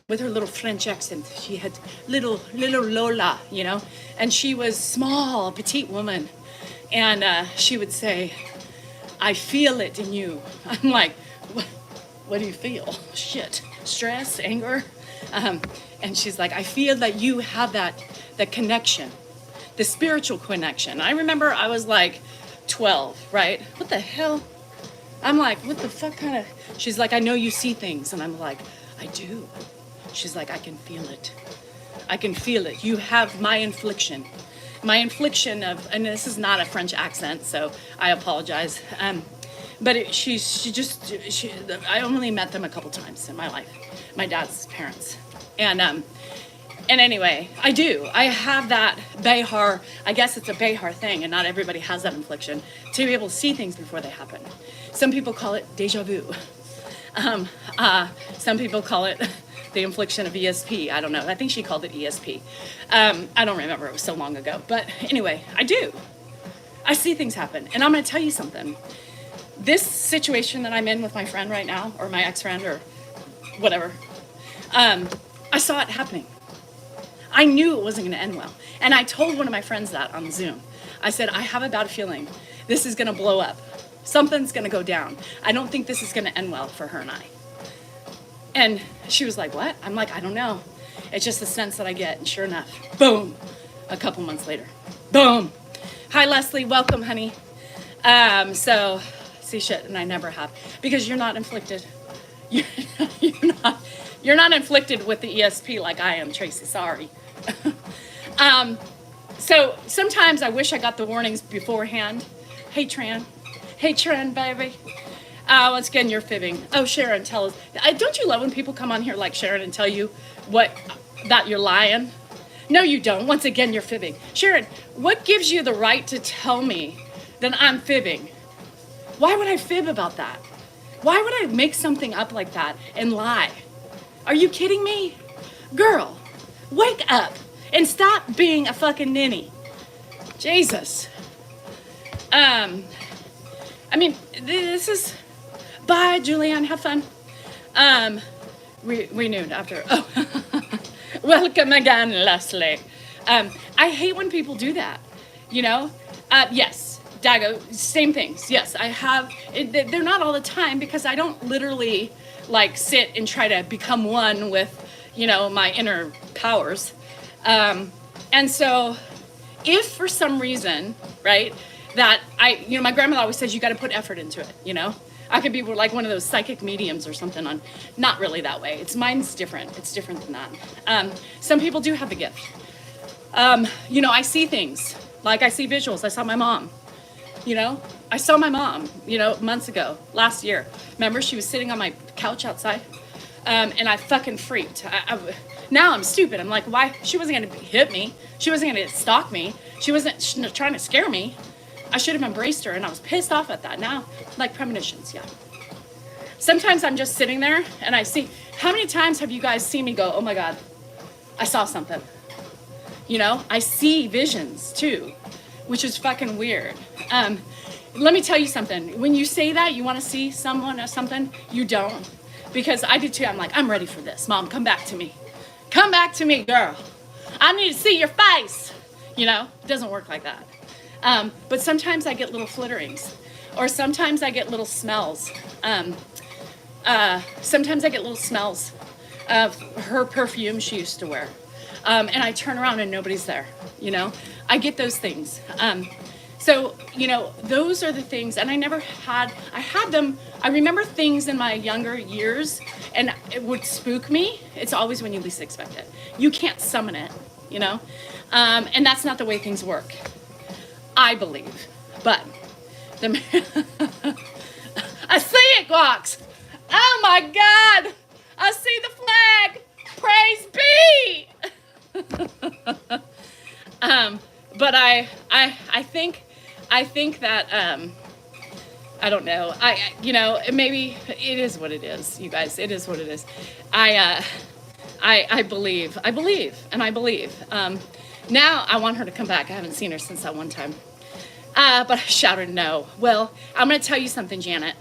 [SPEAKER 1] with her little French accent, she had little Lola, you know, and she was small, a petite woman. And she would say, I feel it in you. I'm like, what do you feel? Shit, stress, anger? And she's like, I feel that you have that connection, the spiritual connection. I remember I was like 12, right? What the hell? I'm like, what the fuck kind of, she's like, I know you see things. And I'm like, I do. She's like, I can feel it. I can feel it. You have my infliction of, and this is not a French accent, so I apologize. But I only met them a couple times in my life, my dad's parents. And anyway, I do. I have that Behar, I guess it's a Behar thing, and not everybody has that infliction, to be able to see things before they happen. Some people call it deja vu. Some people call it the infliction of ESP. I don't know. I think she called it ESP. I don't remember. It was so long ago. But anyway, I do. I see things happen. And I'm going to tell you something. This situation that I'm in with my friend right now, or my ex-friend, or whatever, I saw it happening. I knew it wasn't going to end well. And I told one of my friends that on Zoom. I said, I have a bad feeling this is going to blow up. Something's going to go down. I don't think this is going to end well for her and I. And she was like, what? I'm like, I don't know. It's just the sense that I get. And sure enough, boom, a couple months later, boom. Hi, Leslie. Welcome, honey. So, see shit, and I never have. Because you're not inflicted. You're not inflicted with the ESP like I am, Tracy. Sorry. So sometimes I wish I got the warnings beforehand. Hey, Tran. Hey, Tran, baby. Once again, you're fibbing. Oh, Sharon, tell us. Don't you love when people come on here like Sharon and tell you that you're lying? No, you don't. Once again, you're fibbing. Sharon, what gives you the right to tell me that I'm fibbing? Why would I fib about that? Why would I make something up like that and lie? Are you kidding me? Girl, wake up and stop being a fucking ninny. Jesus. I mean, this is... Bye, Julianne. Have fun. Renewed after... Oh. Welcome again, Leslie. I hate when people do that, you know? Yes, Dago, same things. Yes, I have... They're not all the time because I don't literally... like sit and try to become one with, you know, my inner powers. And so if for some reason, right, that my grandmother always says you got to put effort into it, you know. I could be like one of those psychic mediums or something not really that way. Mine's different. It's different than that. Some people do have the gift. You know, I see things, like I see visuals. I saw my mom, you know. I saw my mom, you know, months ago, last year. Remember, she was sitting on my couch outside, and I fucking freaked. Now I'm stupid. I'm like, why? She wasn't going to hit me. She wasn't going to stalk me. She wasn't trying to scare me. I should have embraced her, and I was pissed off at that. Now, like premonitions, yeah. Sometimes I'm just sitting there, and I see, how many times have you guys seen me go, oh my God, I saw something. You know, I see visions too, which is fucking weird. Let me tell you something. When you say that you want to see someone or something, you don't. Because I do too. I'm like, I'm ready for this. Mom, come back to me. Come back to me, girl. I need to see your face. You know, it doesn't work like that. But sometimes I get little flitterings. Or sometimes I get little smells. Sometimes I get little smells of her perfume she used to wear. And I turn around and nobody's there. You know, I get those things. So, you know, those are the things, and I had them, I remember things in my younger years, and it would spook me. It's always when you least expect it. You can't summon it, you know? And that's not the way things work, I believe. But, I see it, Glox. Oh my God, I see the flag. Praise be. But I think that I don't know. You know, maybe it is what it is, you guys. It is what it is. I believe, and I believe. Now I want her to come back. I haven't seen her since that one time. But I shouted no. Well, I'm going to tell you something, Janet.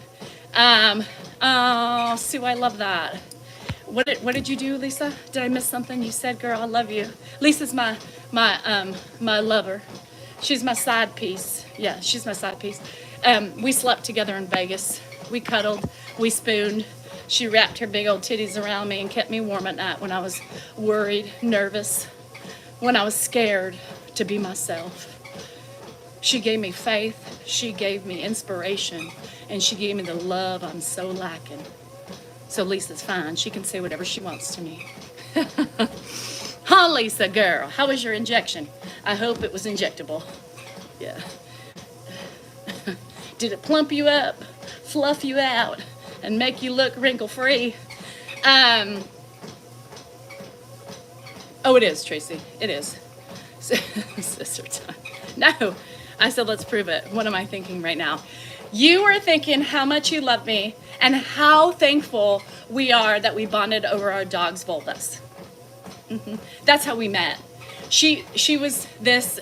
[SPEAKER 1] Oh, Sue, I love that. What did you do, Lisa? Did I miss something? You said, "Girl, I love you." Lisa's my lover. She's my side piece. Yeah, she's my side piece. We slept together in Vegas. We cuddled. We spooned. She wrapped her big old titties around me and kept me warm at night when I was worried, nervous, when I was scared to be myself. She gave me faith. She gave me inspiration, and she gave me the love I'm so lacking. So Lisa's fine. She can say whatever she wants to me. Huh, Lisa, girl? How was your injection? I hope it was injectable. Yeah. Did it plump you up, fluff you out, and make you look wrinkle-free? Oh, it is, Tracy. It is. Sister time. No. I said, let's prove it. What am I thinking right now? You are thinking how much you love me and how thankful we are that we bonded over our dog's vulvas. That's how we met. She was this,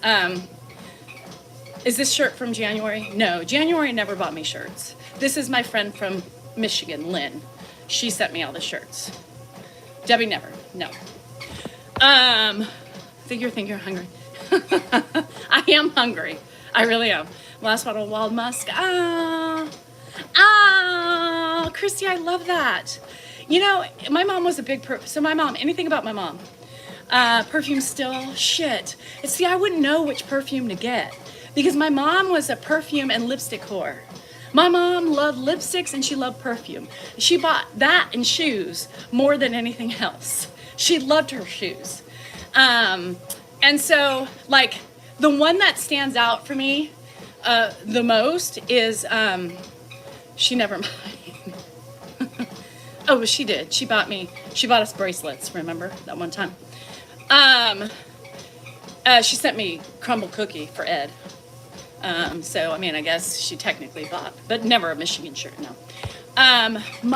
[SPEAKER 1] is this shirt from January? No, January never bought me shirts. This is my friend from Michigan, Lynn. She sent me all the shirts. Debbie never, no. You're thinking you're hungry. I am hungry. I really am. Last bottle of Wild Musk. Christy, I love that. You know, my mom was a big so my mom, anything about my mom? Perfume still, shit. See, I wouldn't know which perfume to get because my mom was a perfume and lipstick whore. My mom loved lipsticks and she loved perfume. She bought that and shoes more than anything else. She loved her shoes. And so, like, the one that stands out for me the most is, she never mind. Oh, she did. She bought us bracelets, remember, that one time? She sent me crumble cookie for Ed. So, I mean, I guess she technically bought, but never a Michigan shirt, no.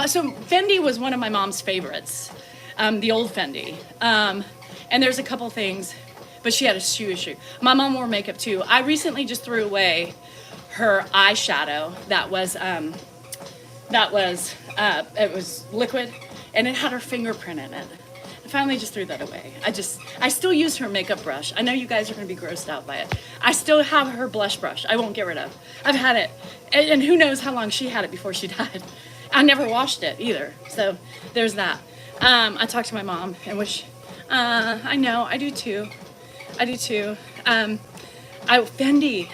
[SPEAKER 1] So Fendi was one of my mom's favorites, the old Fendi. And there's a couple things, but she had a shoe issue. My mom wore makeup too. I recently just threw away her eyeshadow that was it was liquid and it had her fingerprint in it. I finally just threw that away. I still use her makeup brush. I know you guys are going to be grossed out by it. I still have her blush brush. I won't get rid of. I've had it, and who knows how long she had it before she died. I never washed it either. So there's that. I talked to my mom and wish. I know. I do too. Fendi.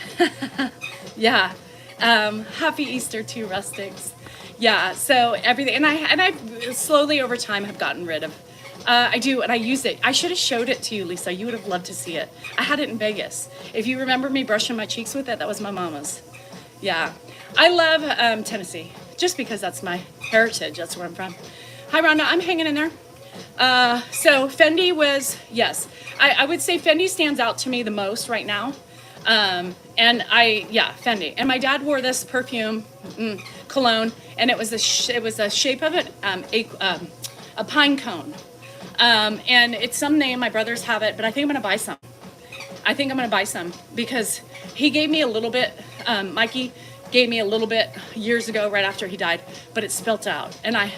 [SPEAKER 1] Yeah. Happy Easter to rustics. Yeah. So everything, and I slowly over time have gotten rid of. I do, and I use it. I should have showed it to you, Lisa. You would have loved to see it. I had it in Vegas. If you remember me brushing my cheeks with it, that was my mama's. Yeah. I love Tennessee, just because that's my heritage. That's where I'm from. Hi, Rhonda. I'm hanging in there. So Fendi was, yes. I would say Fendi stands out to me the most right now. Fendi. And my dad wore this perfume, cologne, and it was the shape of it, a pine cone. And it's some name, my brothers have it, but I think I'm going to buy some. Because he gave me a little bit, Mikey gave me a little bit years ago, right after he died, but it spilt out. And I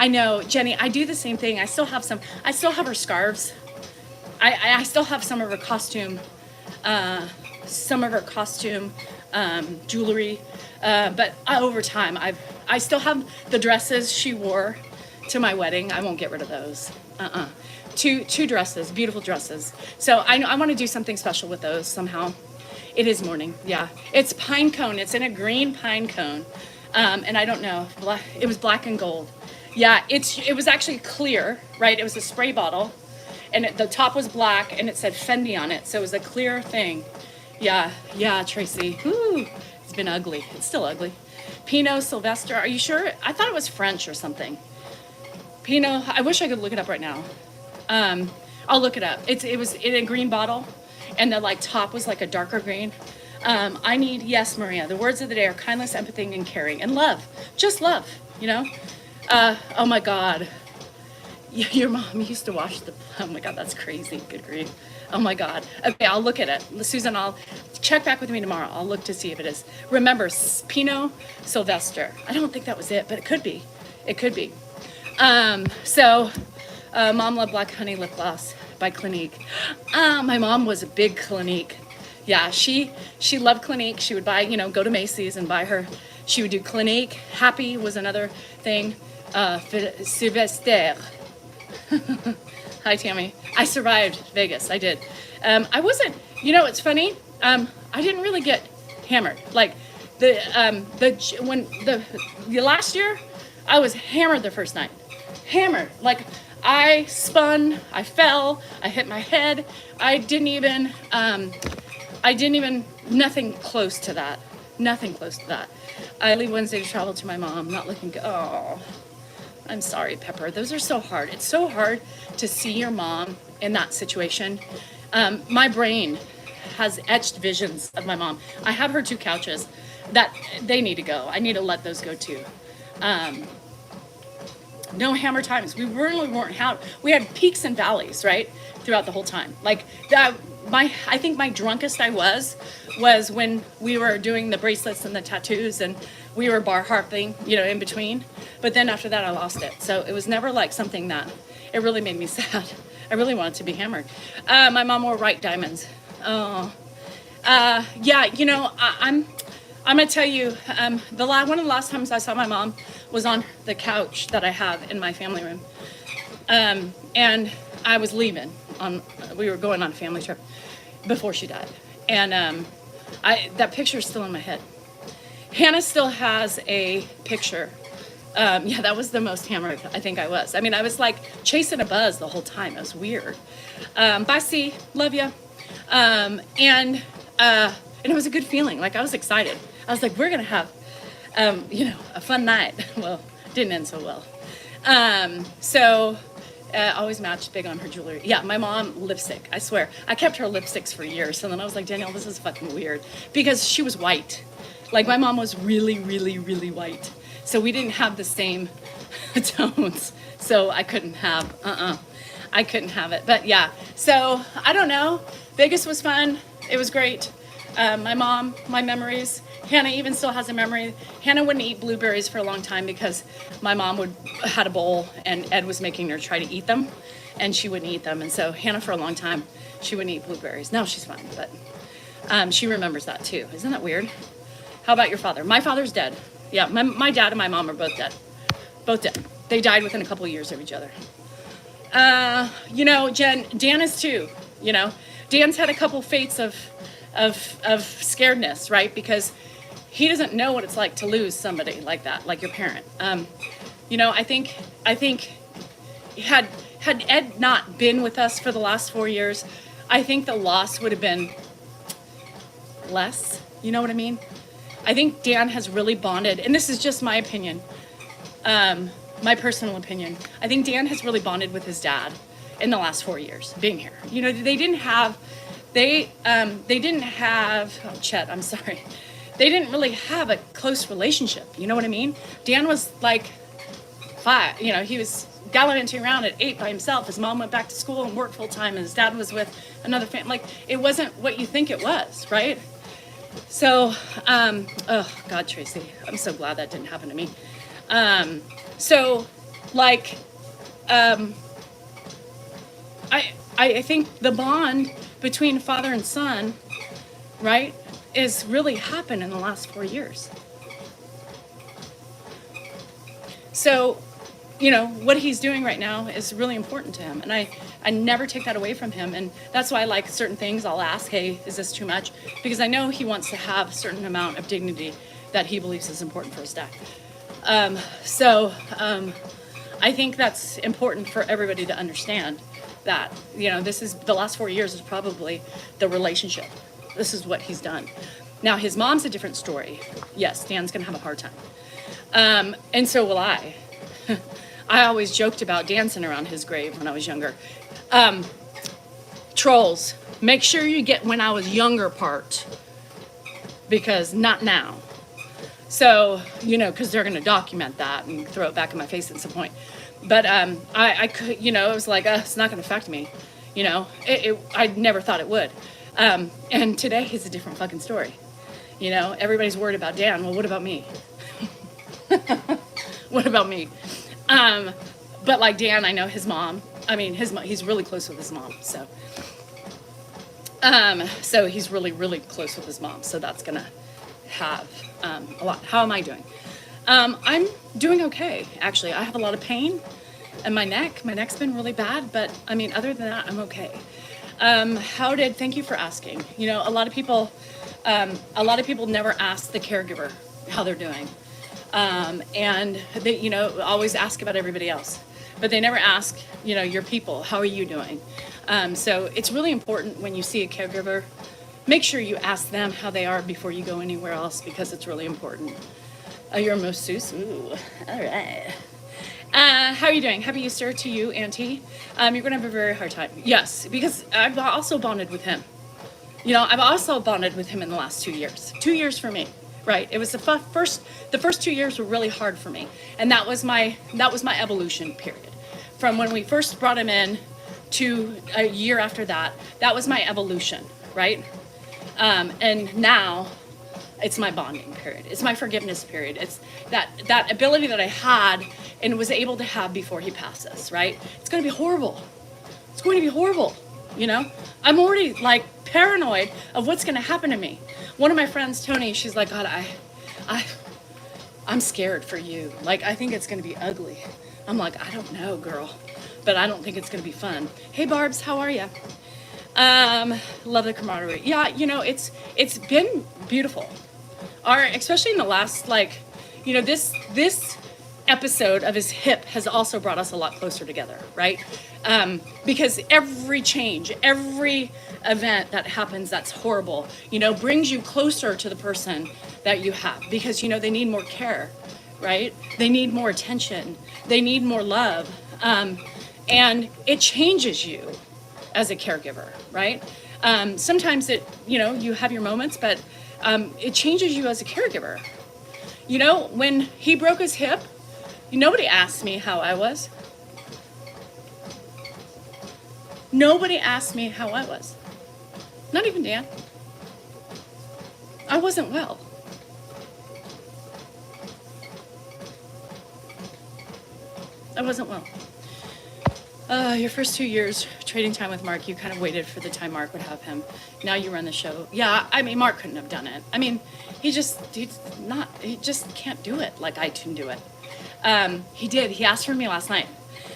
[SPEAKER 1] know, Jenny, I do the same thing. I still have her scarves. I still have some of her costume, jewelry, but over time, I still have the dresses she wore to my wedding. I won't get rid of those. Two dresses, beautiful dresses. So I want to do something special with those somehow. It is morning, yeah. It's pine cone. It's in a green pine cone. And I don't know, it was black and gold. Yeah, it was actually clear, right? It was a spray bottle, and the top was black, and it said Fendi on it, so it was a clear thing. Yeah, yeah, Tracy. Ooh, it's been ugly. It's still ugly. Pinot Sylvester, are you sure? I thought it was French or something. Pinot, I wish I could look it up right now. I'll look it up. It was in a green bottle, and the like top was like a darker green. Yes, Maria, the words of the day are kindness, empathy, and caring, and love. Just love, you know? Oh my God. Your mom used to wash oh my God, that's crazy. Good grief. Oh my God. Okay, I'll look at it. Susan, I'll check back with me tomorrow. I'll look to see if it is. Remember, Pinot Sylvester. I don't think that was it, but it could be. It could be. Mom loved Black Honey Lip Gloss by Clinique. My mom was a big Clinique. Yeah, she loved Clinique. She would buy, go to Macy's and buy her. She would do Clinique. Happy was another thing. Sylvester. Hi, Tammy. I survived Vegas. I did. I wasn't, it's funny. I didn't really get hammered. Like the last year, I was hammered the first night. Hammered. Like I spun, I fell, I hit my head. Nothing close to that. Nothing close to that. I leave Wednesday to travel to my mom, not looking good. Oh, I'm sorry, Pepper. Those are so hard. It's so hard to see your mom in that situation. My brain has etched visions of my mom. I have her 2 couches that they need to go. I need to let those go too. No hammer times. We really weren't we had peaks and valleys, right? Throughout the whole time. Like that, I think my drunkest I was when we were doing the bracelets and the tattoos and we were bar harping, in between. But then after that, I lost it. So it was never like something that, it really made me sad. I really wanted to be hammered. My mom wore white diamonds. Oh, yeah, I'm gonna tell you, one of the last times I saw my mom was on the couch that I have in my family room. And I was leaving we were going on a family trip before she died. And that picture's still in my head. Hannah still has a picture. Yeah, that was the most hammered I think I was. I mean, I was like chasing a buzz the whole time. It was weird. Bye, C. Love you. And it was a good feeling. Like I was excited. I was like, we're going to have, a fun night. Well, didn't end so well. Always matched big on her jewelry. Yeah, my mom, lipstick, I swear. I kept her lipsticks for years. And then I was like, Danielle, this is fucking weird. Because she was white. Like my mom was really, really, really white. So we didn't have the same tones. So I couldn't have, I couldn't have it. But yeah, so I don't know. Vegas was fun. It was great. My mom, my memories. Hannah even still has a memory. Hannah wouldn't eat blueberries for a long time because my mom had a bowl and Ed was making her try to eat them and she wouldn't eat them. And so Hannah for a long time, she wouldn't eat blueberries. Now she's fine, but she remembers that too. Isn't that weird? How about your father? My father's dead. Yeah, my dad and my mom are both dead. Both dead. They died within a couple of years of each other. Jen, Dan is too, Dan's had a couple fates of scaredness, right? Because he doesn't know what it's like to lose somebody like that, like your parent. I think had Ed not been with us for the last 4 years, I think the loss would have been less. You know what I mean? I think Dan has really bonded, and this is just my opinion, my personal opinion. I think Dan has really bonded with his dad in the last 4 years being here. They didn't have, oh, Chet, I'm sorry. They didn't really have a close relationship. You know what I mean? Dan was like 5, he was gallivanting around at 8 by himself. His mom went back to school and worked full time, and his dad was with another family. Like, it wasn't what you think it was, right? So, oh God, Tracy, I'm so glad that didn't happen to me. I think the bond between father and son, right, is really happened in the last 4 years. So you know, what he's doing right now is really important to him. And I never take that away from him. And that's why, like, certain things I'll ask, hey, is this too much? Because I know he wants to have a certain amount of dignity that he believes is important for his dad. I think that's important for everybody to understand that, you know, this is the last 4 years is probably the relationship. This is what he's done. Now, his mom's a different story. Yes, Dan's gonna have a hard time. And so will I. I always joked about dancing around his grave when I was younger. Trolls, make sure you get when I was younger part, because not now. So, you know, because they're going to document that and throw it back in my face at some point. But I could, you know, it was like, it's not going to affect me. You know, I never thought it would. And today is a different fucking story. You know, everybody's worried about Dan. Well, what about me? What about me? But like Dan, I know his mom. I mean, he's really close with his mom. So he's really, really close with his mom. So that's going to have a lot. How am I doing? I'm doing okay, actually. I have a lot of pain in my neck. My neck's been really bad, but I mean, other than that, I'm okay. Thank you for asking. You know, a lot of people never ask the caregiver how they're doing. And they, you know, always ask about everybody else, but they never ask, you know, your people, how are you doing? So it's really important when you see a caregiver, make sure you ask them how they are before you go anywhere else, because it's really important. You're a masseuse? Ooh, all right. How are you doing? Happy Easter to you, Auntie. You're gonna have a very hard time. Yes, because I've also bonded with him. You know, I've also bonded with him in the last 2 years. 2 years for me, right? It was the first 2 years were really hard for me. And that was my evolution period. From when we first brought him in to a year after that, that was my evolution, right? And now it's my bonding period. It's my forgiveness period. It's that ability that I had and was able to have before he passes, right? It's going to be horrible. It's going to be horrible, you know? I'm already like paranoid of what's going to happen to me. One of my friends, Tony, she's like, God, I'm scared for you. Like, I think it's going to be ugly. I'm like, I don't know, girl, but I don't think it's going to be fun. Hey, Barbs, how are you? Love the camaraderie. Yeah, you know, it's been beautiful. Especially in the last, like, you know, this episode of his hip has also brought us a lot closer together, right? Because every change, every event that happens that's horrible, you know, brings you closer to the person that you have, because, you know, they need more care, right? They need more attention. They need more love. And it changes you as a caregiver, right? Sometimes you know, you have your moments, but it changes you as a caregiver. You know, when he broke his hip, nobody asked me how I was. Nobody asked me how I was. Not even Dan. I wasn't well. I wasn't well. Your first 2 years trading time with Mark, you kind of waited for the time Mark would have him. Now you run the show. Yeah, I mean, Mark couldn't have done it. I mean, he just can't do it like I can do it. He did. He asked for me last night.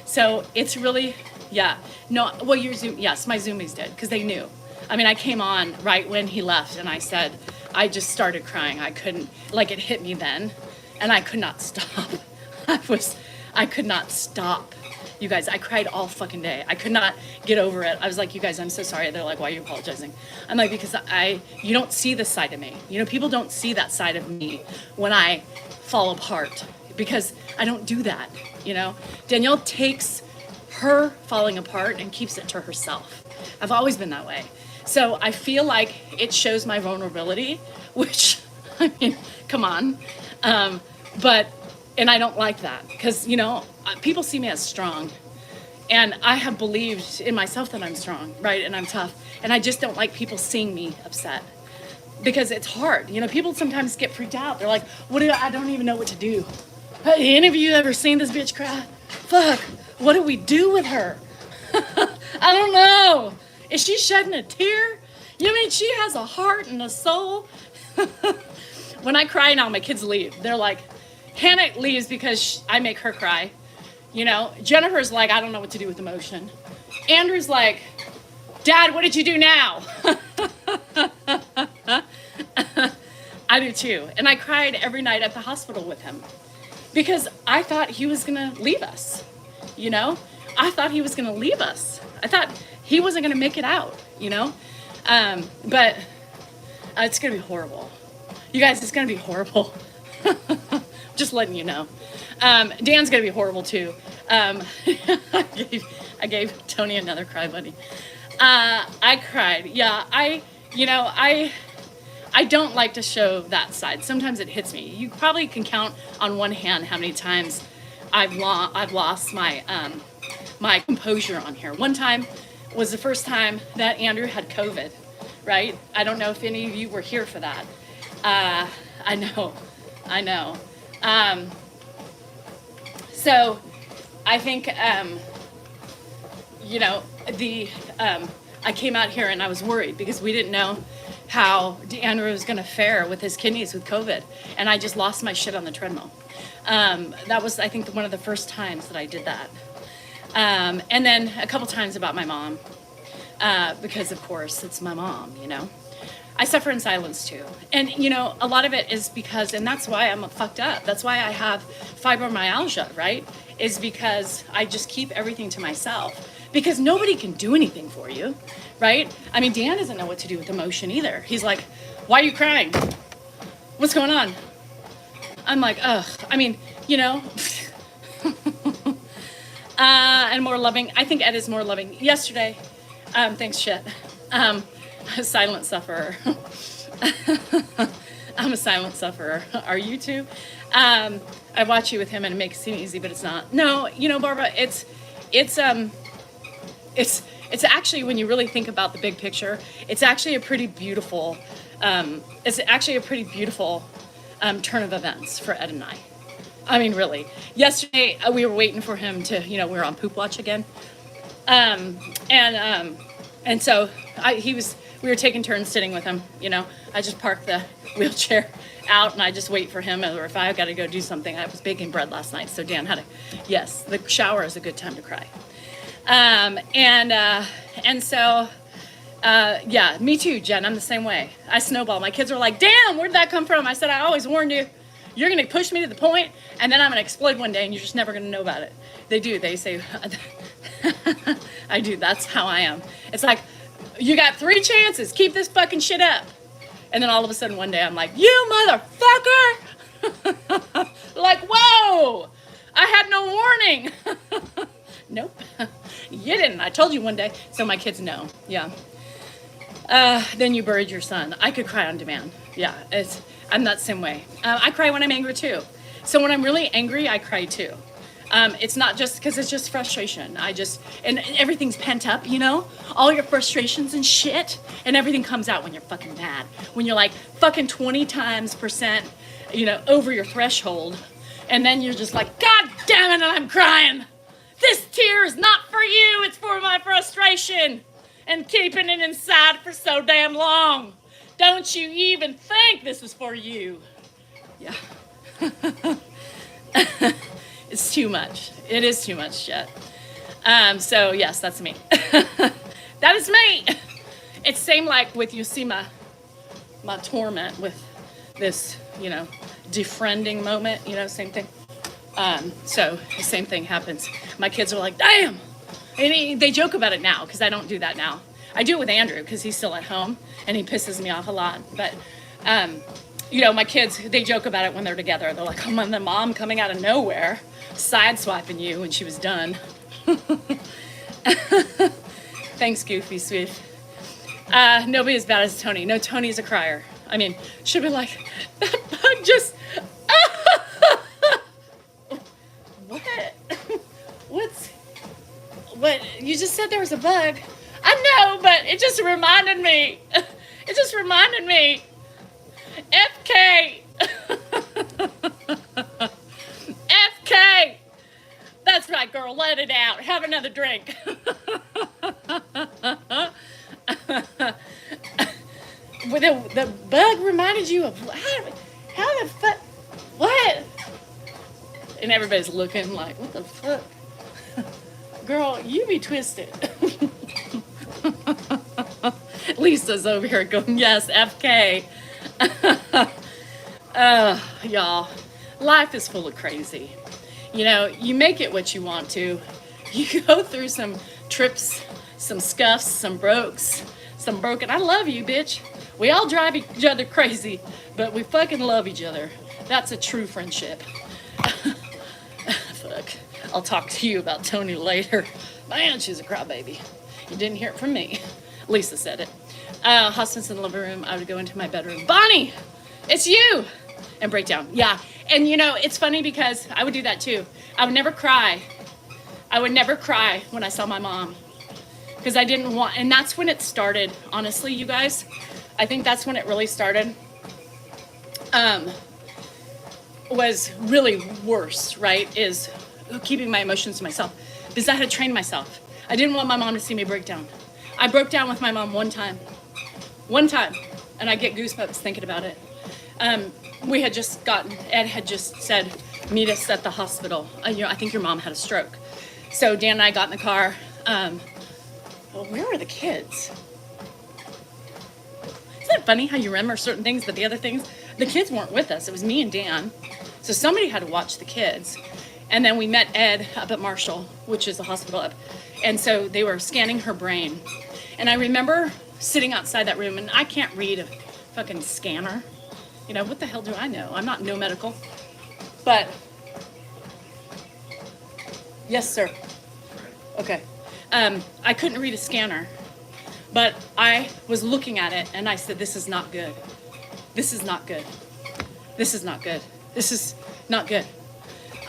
[SPEAKER 1] So it's really, yeah. No, well, your Zoom, yes, my Zoomies did, because they knew. I mean, I came on right when he left, and I said, I just started crying. I couldn't, like, it hit me then, and I could not stop. I could not stop. You guys, I cried all fucking day. I could not get over it. I was like, you guys, I'm so sorry. They're like, why are you apologizing? I'm like, because you don't see this side of me. You know, people don't see that side of me when I fall apart, because I don't do that, you know? Danielle takes her falling apart and keeps it to herself. I've always been that way. So I feel like it shows my vulnerability, which, I mean, come on. And I don't like that, because, you know, people see me as strong, and I have believed in myself that I'm strong, right? And I'm tough. And I just don't like people seeing me upset, because it's hard. You know, people sometimes get freaked out. They're like, I don't even know what to do. Hey, any of you ever seen this bitch cry? Fuck, what do we do with her? I don't know. Is she shedding a tear? You mean she has a heart and a soul? When I cry now, my kids leave. They're like, Hannah leaves because I make her cry. You know, Jennifer's like, I don't know what to do with emotion. Andrew's like, Dad, what did you do now? I do too. And I cried every night at the hospital with him because I thought he was going to leave us. You know, I thought he was going to leave us. I thought he wasn't going to make it out, you know, but it's going to be horrible. You guys, it's going to be horrible. Just letting you know. Dan's going to be horrible too. I gave Tony another cry buddy. I cried. Yeah, I don't like to show that side. Sometimes it hits me. You probably can count on one hand how many times I've lost my my composure on here. One time was the first time that Andrew had COVID, right? I don't know if any of you were here for that. I know. So I think, I came out here and I was worried because we didn't know how Andrew was going to fare with his kidneys with COVID. And I just lost my shit on the treadmill. That was, I think, one of the first times that I did that. And then a couple times about my mom, because of course it's my mom, you know. I suffer in silence too. And you know, a lot of it is because, and that's why I'm fucked up. That's why I have fibromyalgia, right? Is because I just keep everything to myself. Because nobody can do anything for you, right? I mean, Dan doesn't know what to do with emotion either. He's like, why are you crying? What's going on? I'm like, ugh. I mean, you know. And more loving. I think Ed is more loving. Yesterday, thanks shit. A silent sufferer. I'm a silent sufferer. Are you too? I watch you with him and it makes it seem easy, but it's not. No, you know, Barbara, it's actually, when you really think about the big picture, it's actually a pretty beautiful, turn of events for Ed and I. I mean, really. Yesterday, we were waiting for him to, you know, we were on poop watch again. And so we were taking turns sitting with him, you know. I just parked the wheelchair out and I just wait for him, or if I got to go do something. I was baking bread last night, so Dan had yes, the shower is a good time to cry. Yeah, me too, Jen. I'm the same way. I snowball. My kids are like, damn, where'd that come from? I said, I always warned you. You're going to push me to the point, and then I'm going to explode one day, and you're just never going to know about it. They do. They say, I do. That's how I am. It's like, you got 3 chances. Keep this fucking shit up. And then all of a sudden one day I'm like, you motherfucker! Like, whoa! I had no warning. Nope. You didn't. I told you one day. So my kids know. Yeah. Then you buried your son. I could cry on demand. Yeah. I'm that same way. I cry when I'm angry too. So when I'm really angry, I cry too. It's not just because it's just frustration. And everything's pent up, you know? All your frustrations and shit, and everything comes out when you're fucking mad. When you're like fucking 20 times %, you know, over your threshold. And then you're just like, God damn it, and I'm crying. This tear is not for you, it's for my frustration. And keeping it inside for so damn long. Don't you even think this is for you. Yeah. It's too much. It is too much shit. So yes, that's me. That is me. It's same like with you see my torment with this, you know, defriending moment, you know, same thing. So the same thing happens. My kids are like, damn. And they joke about it now because I don't do that now. I do it with Andrew because he's still at home and he pisses me off a lot. But, you know, my kids, they joke about it when they're together. They're like, oh, my mom coming out of nowhere, sideswiping you when she was done. Thanks, Goofy Sweet. Nobody as bad as Tony. No, Tony's a crier. I mean, she'll be like, that bug just... What? You just said there was a bug. I know, but it just reminded me. It just reminded me. FK. FK. That's right, girl. Let it out. Have another drink. The bug reminded you of how the fuck? What? And everybody's looking like, what the fuck? Girl, you be twisted. Lisa's over here going, yes, FK. Y'all, life is full of crazy. You know, you make it what you want to. You go through some trips, some scuffs, some brokes, some broken. I love you, bitch. We all drive each other crazy, but we fucking love each other. That's a true friendship. Fuck. I'll talk to you about Tony later. Man, she's a crybaby. You didn't hear it from me. Lisa said it. Hospice in the living room. I would go into my bedroom. Bonnie, it's you. And break down. Yeah. And you know, it's funny because I would do that too. I would never cry. I would never cry when I saw my mom. Because I didn't want, and that's when it started. Honestly, you guys, I think that's when it really started. Was really worse, right? Is keeping my emotions to myself. Because I had to train myself. I didn't want my mom to see me break down. I broke down with my mom one time. And I get goosebumps thinking about it. We had just Ed had just said, meet us at the hospital. I think your mom had a stroke. So Dan and I got in the car. Well, where are the kids? Isn't it funny how you remember certain things, but the other things, the kids weren't with us. It was me and Dan. So somebody had to watch the kids. And then we met Ed up at Marshall, which is a hospital up. And so they were scanning her brain. And I remember sitting outside that room, and I can't read a fucking scanner. You know, what the hell do I know? I'm not no medical. But, yes, sir. Okay. I couldn't read a scanner, but I was looking at it, and I said, this is not good. This is not good. This is not good. This is not good.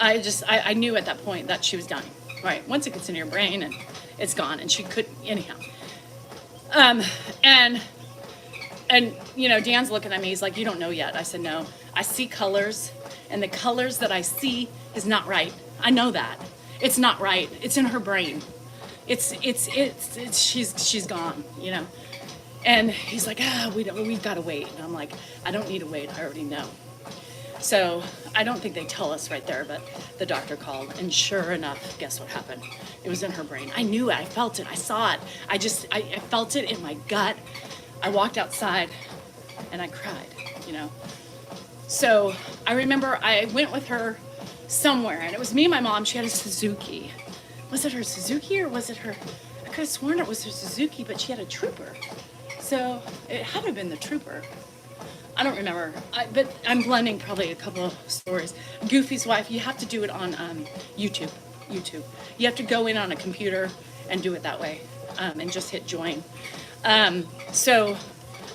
[SPEAKER 1] I knew at that point that she was dying. Right. Once it gets in your brain, and it's gone, and she couldn't, anyhow. And you know, Dan's looking at me, he's like, you don't know yet. I said, no, I see colors, and the colors that I see is not right. I know that. It's not right. It's in her brain. She's gone, you know. And he's like, we've got to wait. And I'm like, I don't need to wait. I already know. So I don't think they tell us right there, but the doctor called, and sure enough, guess what happened? It was in her brain. I knew it. I felt it. I saw it. I felt it in my gut. I walked outside, and I cried, you know. So I remember I went with her somewhere, and it was me and my mom. She had a Suzuki. Was it her Suzuki or was it her? I could have sworn it was her Suzuki, but she had a Trooper. So it had to have been the Trooper. I don't remember, but I'm blending probably a couple of stories. Goofy's wife, you have to do it on YouTube. You have to go in on a computer and do it that way, and just hit join. And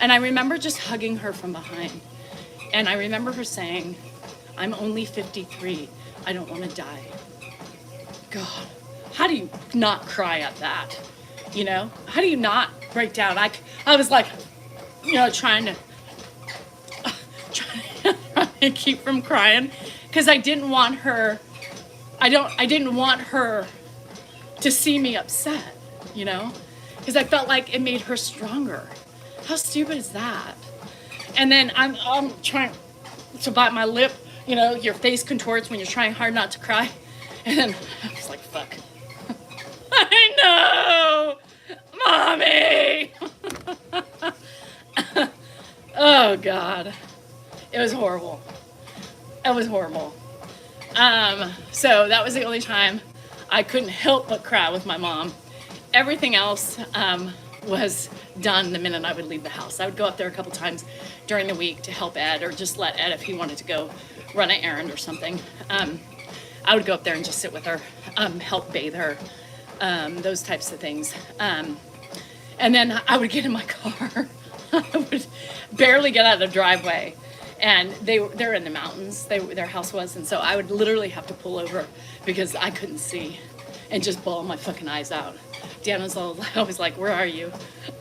[SPEAKER 1] I remember just hugging her from behind. And I remember her saying, I'm only 53. I don't want to die. God, how do you not cry at that? You know, how do you not break down? I was like, you know, trying to keep from crying because I didn't want her. I didn't want her to see me upset, you know, because I felt like it made her stronger. How stupid is that? And then I'm trying to bite my lip, you know, your face contorts when you're trying hard not to cry. And then I was like, fuck. I know, Mommy. Oh God, it was horrible. It was horrible. So that was the only time I couldn't help but cry with my mom. Everything else was done the minute I would leave the house. I would go up there a couple times during the week to help Ed, or just let Ed if he wanted to go run an errand or something. I would go up there and just sit with her, help bathe her, those types of things. And then I would get in my car. I would barely get out of the driveway. And they're in the mountains, their house was, and so I would literally have to pull over because I couldn't see and just bawl my fucking eyes out. Dan was always like, where are you?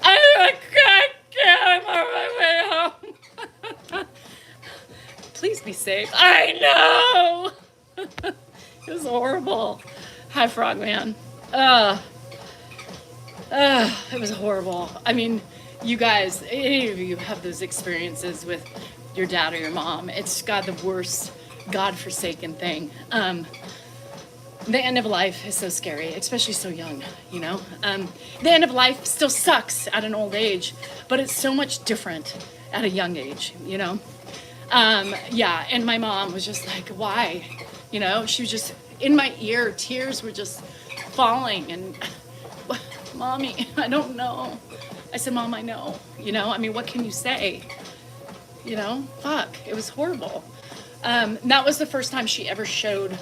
[SPEAKER 1] I can't, I'm on my way home. Please be safe. I know. It was horrible. Hi, Frogman. It was horrible. I mean, you guys, any of you have those experiences with your dad or your mom. It's God, the worst, God-forsaken thing. The end of life is so scary, especially so young, you know? The end of life still sucks at an old age, but it's so much different at a young age, you know? Yeah, and my mom was just like, why? You know, she was just in my ear, tears were just falling, and Mommy, I don't know. I said, Mom, I know, you know? I mean, what can you say? You know, fuck, it was horrible. That was the first time she ever showed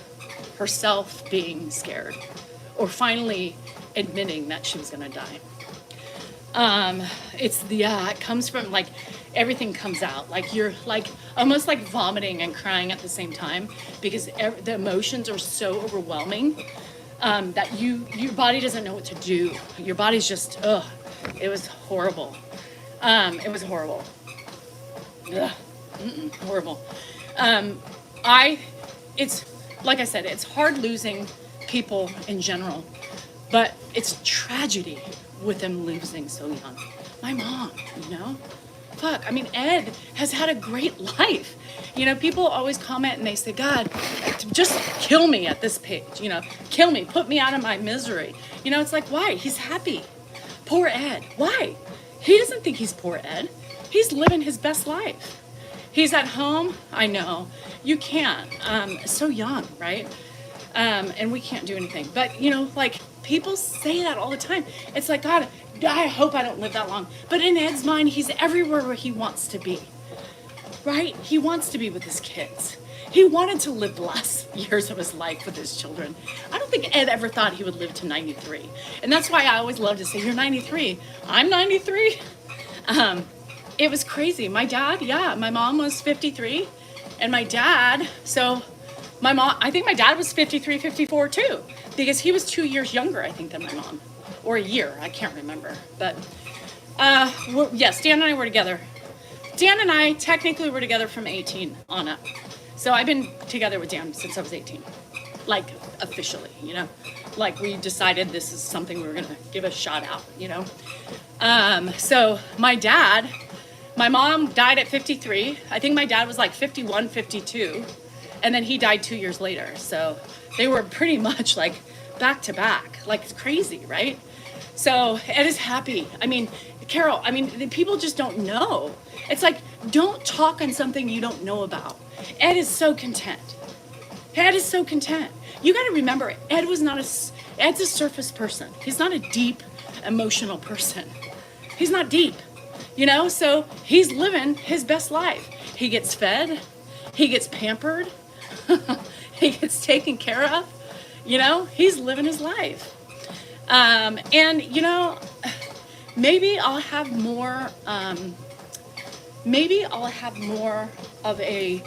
[SPEAKER 1] herself being scared or finally admitting that she was gonna die. It comes from like, everything comes out. Like you're like, almost like vomiting and crying at the same time because the emotions are so overwhelming that your body doesn't know what to do. Your body's just, it was horrible. It was horrible. Ugh. Horrible. It's, like I said, it's hard losing people in general, but it's tragedy with them losing so young. My mom, you know? Fuck, I mean, Ed has had a great life. You know, people always comment and they say, God, just kill me at this page, you know, kill me, put me out of my misery. You know, it's like, why? He's happy. Poor Ed. Why? He doesn't think he's poor Ed. He's living his best life. He's at home. I know. You can't. So young, right? And we can't do anything. But, you know, like, people say that all the time. It's like, God, I hope I don't live that long. But in Ed's mind, he's everywhere where he wants to be, right? He wants to be with his kids. He wanted to live the last years of his life with his children. I don't think Ed ever thought he would live to 93. And that's why I always love to say, you're 93. I'm 93. It was crazy. My dad, my mom was 53. And my dad, I think my dad was 53, 54 too. Because he was 2 years younger, I think, than my mom. Or a year, I can't remember. But, yes, Dan and I were together. Dan and I technically were together from 18 on up. So I've been together with Dan since I was 18. Like, officially, you know? Like, we decided this is something we were going to give a shot out, you know? So my mom died at 53. I think my dad was like 51, 52. And then he died 2 years later. So they were pretty much like back to back. Like, it's crazy, right? So Ed is happy. I mean, Carol, the people just don't know. It's like, don't talk on something you don't know about. Ed is so content. Ed is so content. You got to remember, Ed's a surface person. He's not a deep, emotional person. He's not deep, you know? So he's living his best life. He gets fed. He gets pampered. He gets taken care of. You know, he's living his life. And, you know, maybe I'll have more of a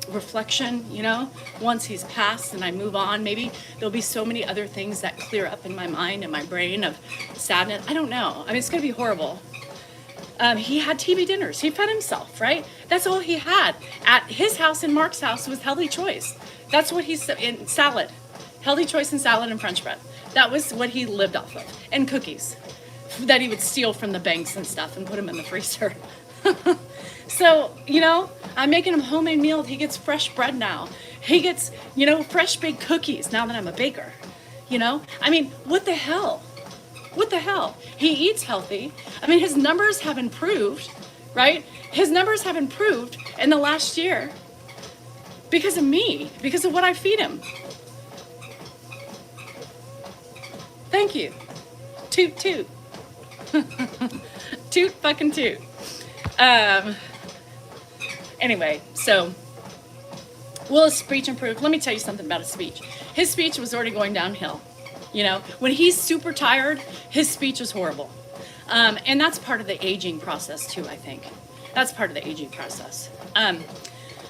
[SPEAKER 1] reflection, you know, once he's passed and I move on. Maybe there'll be so many other things that clear up in my mind and my brain of sadness. I don't know. I mean, it's going to be horrible. He had TV dinners. He fed himself, right? That's all he had. At his house and Mark's house was healthy choice. That's what in salad. Healthy choice and salad and French bread. That was what he lived off of. And cookies that he would steal from the banks and stuff and put them in the freezer. So, you know, I'm making him homemade meal. He gets fresh bread now. He gets, you know, fresh baked cookies now that I'm a baker. You know? I mean, what the hell? What the hell? He eats healthy. I mean, his numbers have improved, right? His numbers have improved in the last year because of me, because of what I feed him. Thank you. Toot, toot. Toot fucking toot. Anyway, so will his speech improve? Let me tell you something about his speech. His speech was already going downhill. You know, when he's super tired, his speech is horrible. And that's part of the aging process too, I think. That's part of the aging process.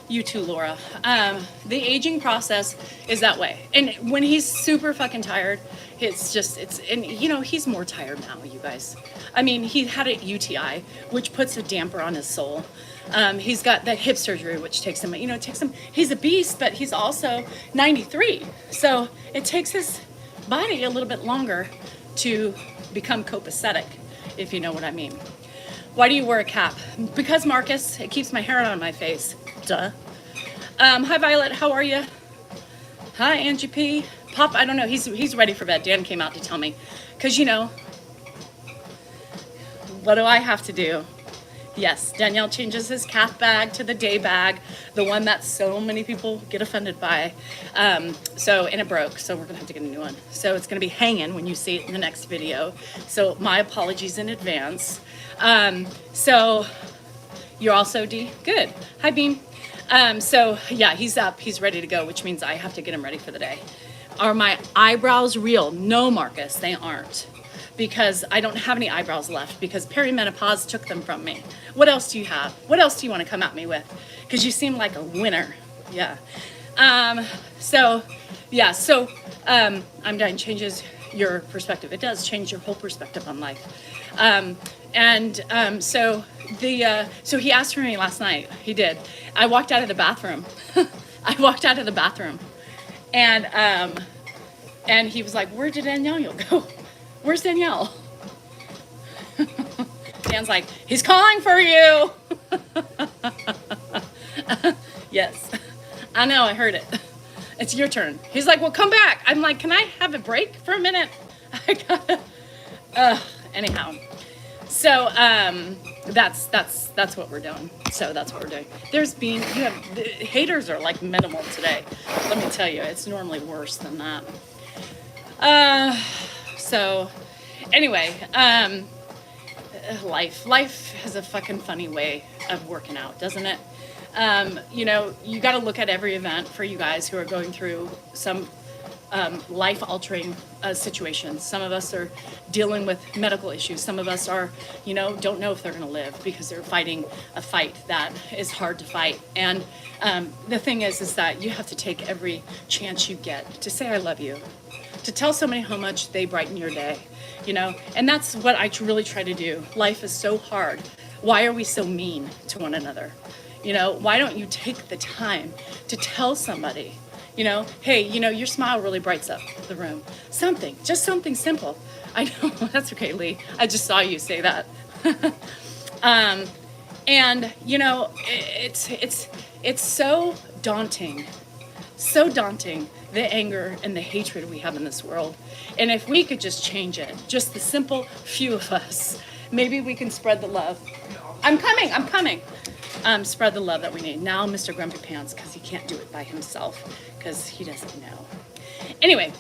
[SPEAKER 1] You too, Laura. The aging process is that way. And when he's super fucking tired, and you know, he's more tired now, you guys. I mean, he had a UTI, which puts a damper on his soul. He's got that hip surgery, which takes him, he's a beast, but he's also 93. So it takes his body a little bit longer to become copacetic, if you know what I mean. Why do you wear a cap? Because, Marcus, it keeps my hair on my face. Duh. Hi, Violet. How are you? Hi, Angie P. Pop, I don't know. He's ready for bed. Dan came out to tell me. Because, you know, what do I have to do? Yes, Danielle changes his calf bag to the day bag, the one that so many people get offended by. And it broke, so we're gonna have to get a new one. So it's gonna be hanging when you see it in the next video. So my apologies in advance. So you're also D? Good. Hi, Beam. So yeah, he's up, he's ready to go, which means I have to get him ready for the day. Are my eyebrows real? No, Marcus, they aren't. Because I don't have any eyebrows left because perimenopause took them from me. What else do you have? What else do you want to come at me with? Because you seem like a winner. Yeah. I'm dying changes your perspective. It does change your whole perspective on life. So he asked for me last night. He did. I walked out of the bathroom. And he was like, "Where did Danielle go? Where's Danielle?" Dan's like, "He's calling for you." Yes, I know, I heard it. It's your turn. He's like, "Well, come back." I'm like, "Can I have a break for a minute?" I gotta, anyhow. So, that's what we're doing. So that's what we're doing. The haters are like minimal today. Let me tell you, it's normally worse than that. So anyway, life has a fucking funny way of working out, doesn't it? You got to look at every event for you guys who are going through some life-altering situations. Some of us are dealing with medical issues. Some of us are, don't know if they're going to live because they're fighting a fight that is hard to fight. And the thing is that you have to take every chance you get to say I love you, to tell somebody how much they brighten your day, and that's what I really try to do. Life is so hard. Why are we so mean to one another? Why don't you take the time to tell somebody, hey, your smile really brights up the room. Just something simple. I know, that's okay, Lee. I just saw you say that. It's so daunting, the anger and the hatred we have in this world. And if we could just change it, just the simple few of us, maybe we can spread the love. I'm coming. Spread the love that we need. Now Mr. Grumpy Pants, because he can't do it by himself, because he doesn't know. Anyway,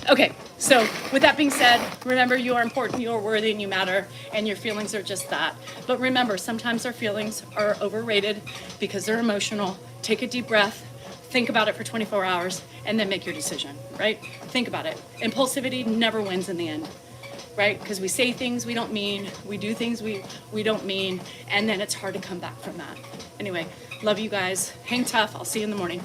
[SPEAKER 1] okay, so with that being said, remember you are important, you are worthy, and you matter, and your feelings are just that. But remember, sometimes our feelings are overrated because they're emotional. Take a deep breath, think about it for 24 hours, and then make your decision, right? Think about it. Impulsivity never wins in the end, right? Because we say things we don't mean, we do things we don't mean, and then it's hard to come back from that. Anyway, love you guys. Hang tough. I'll see you in the morning.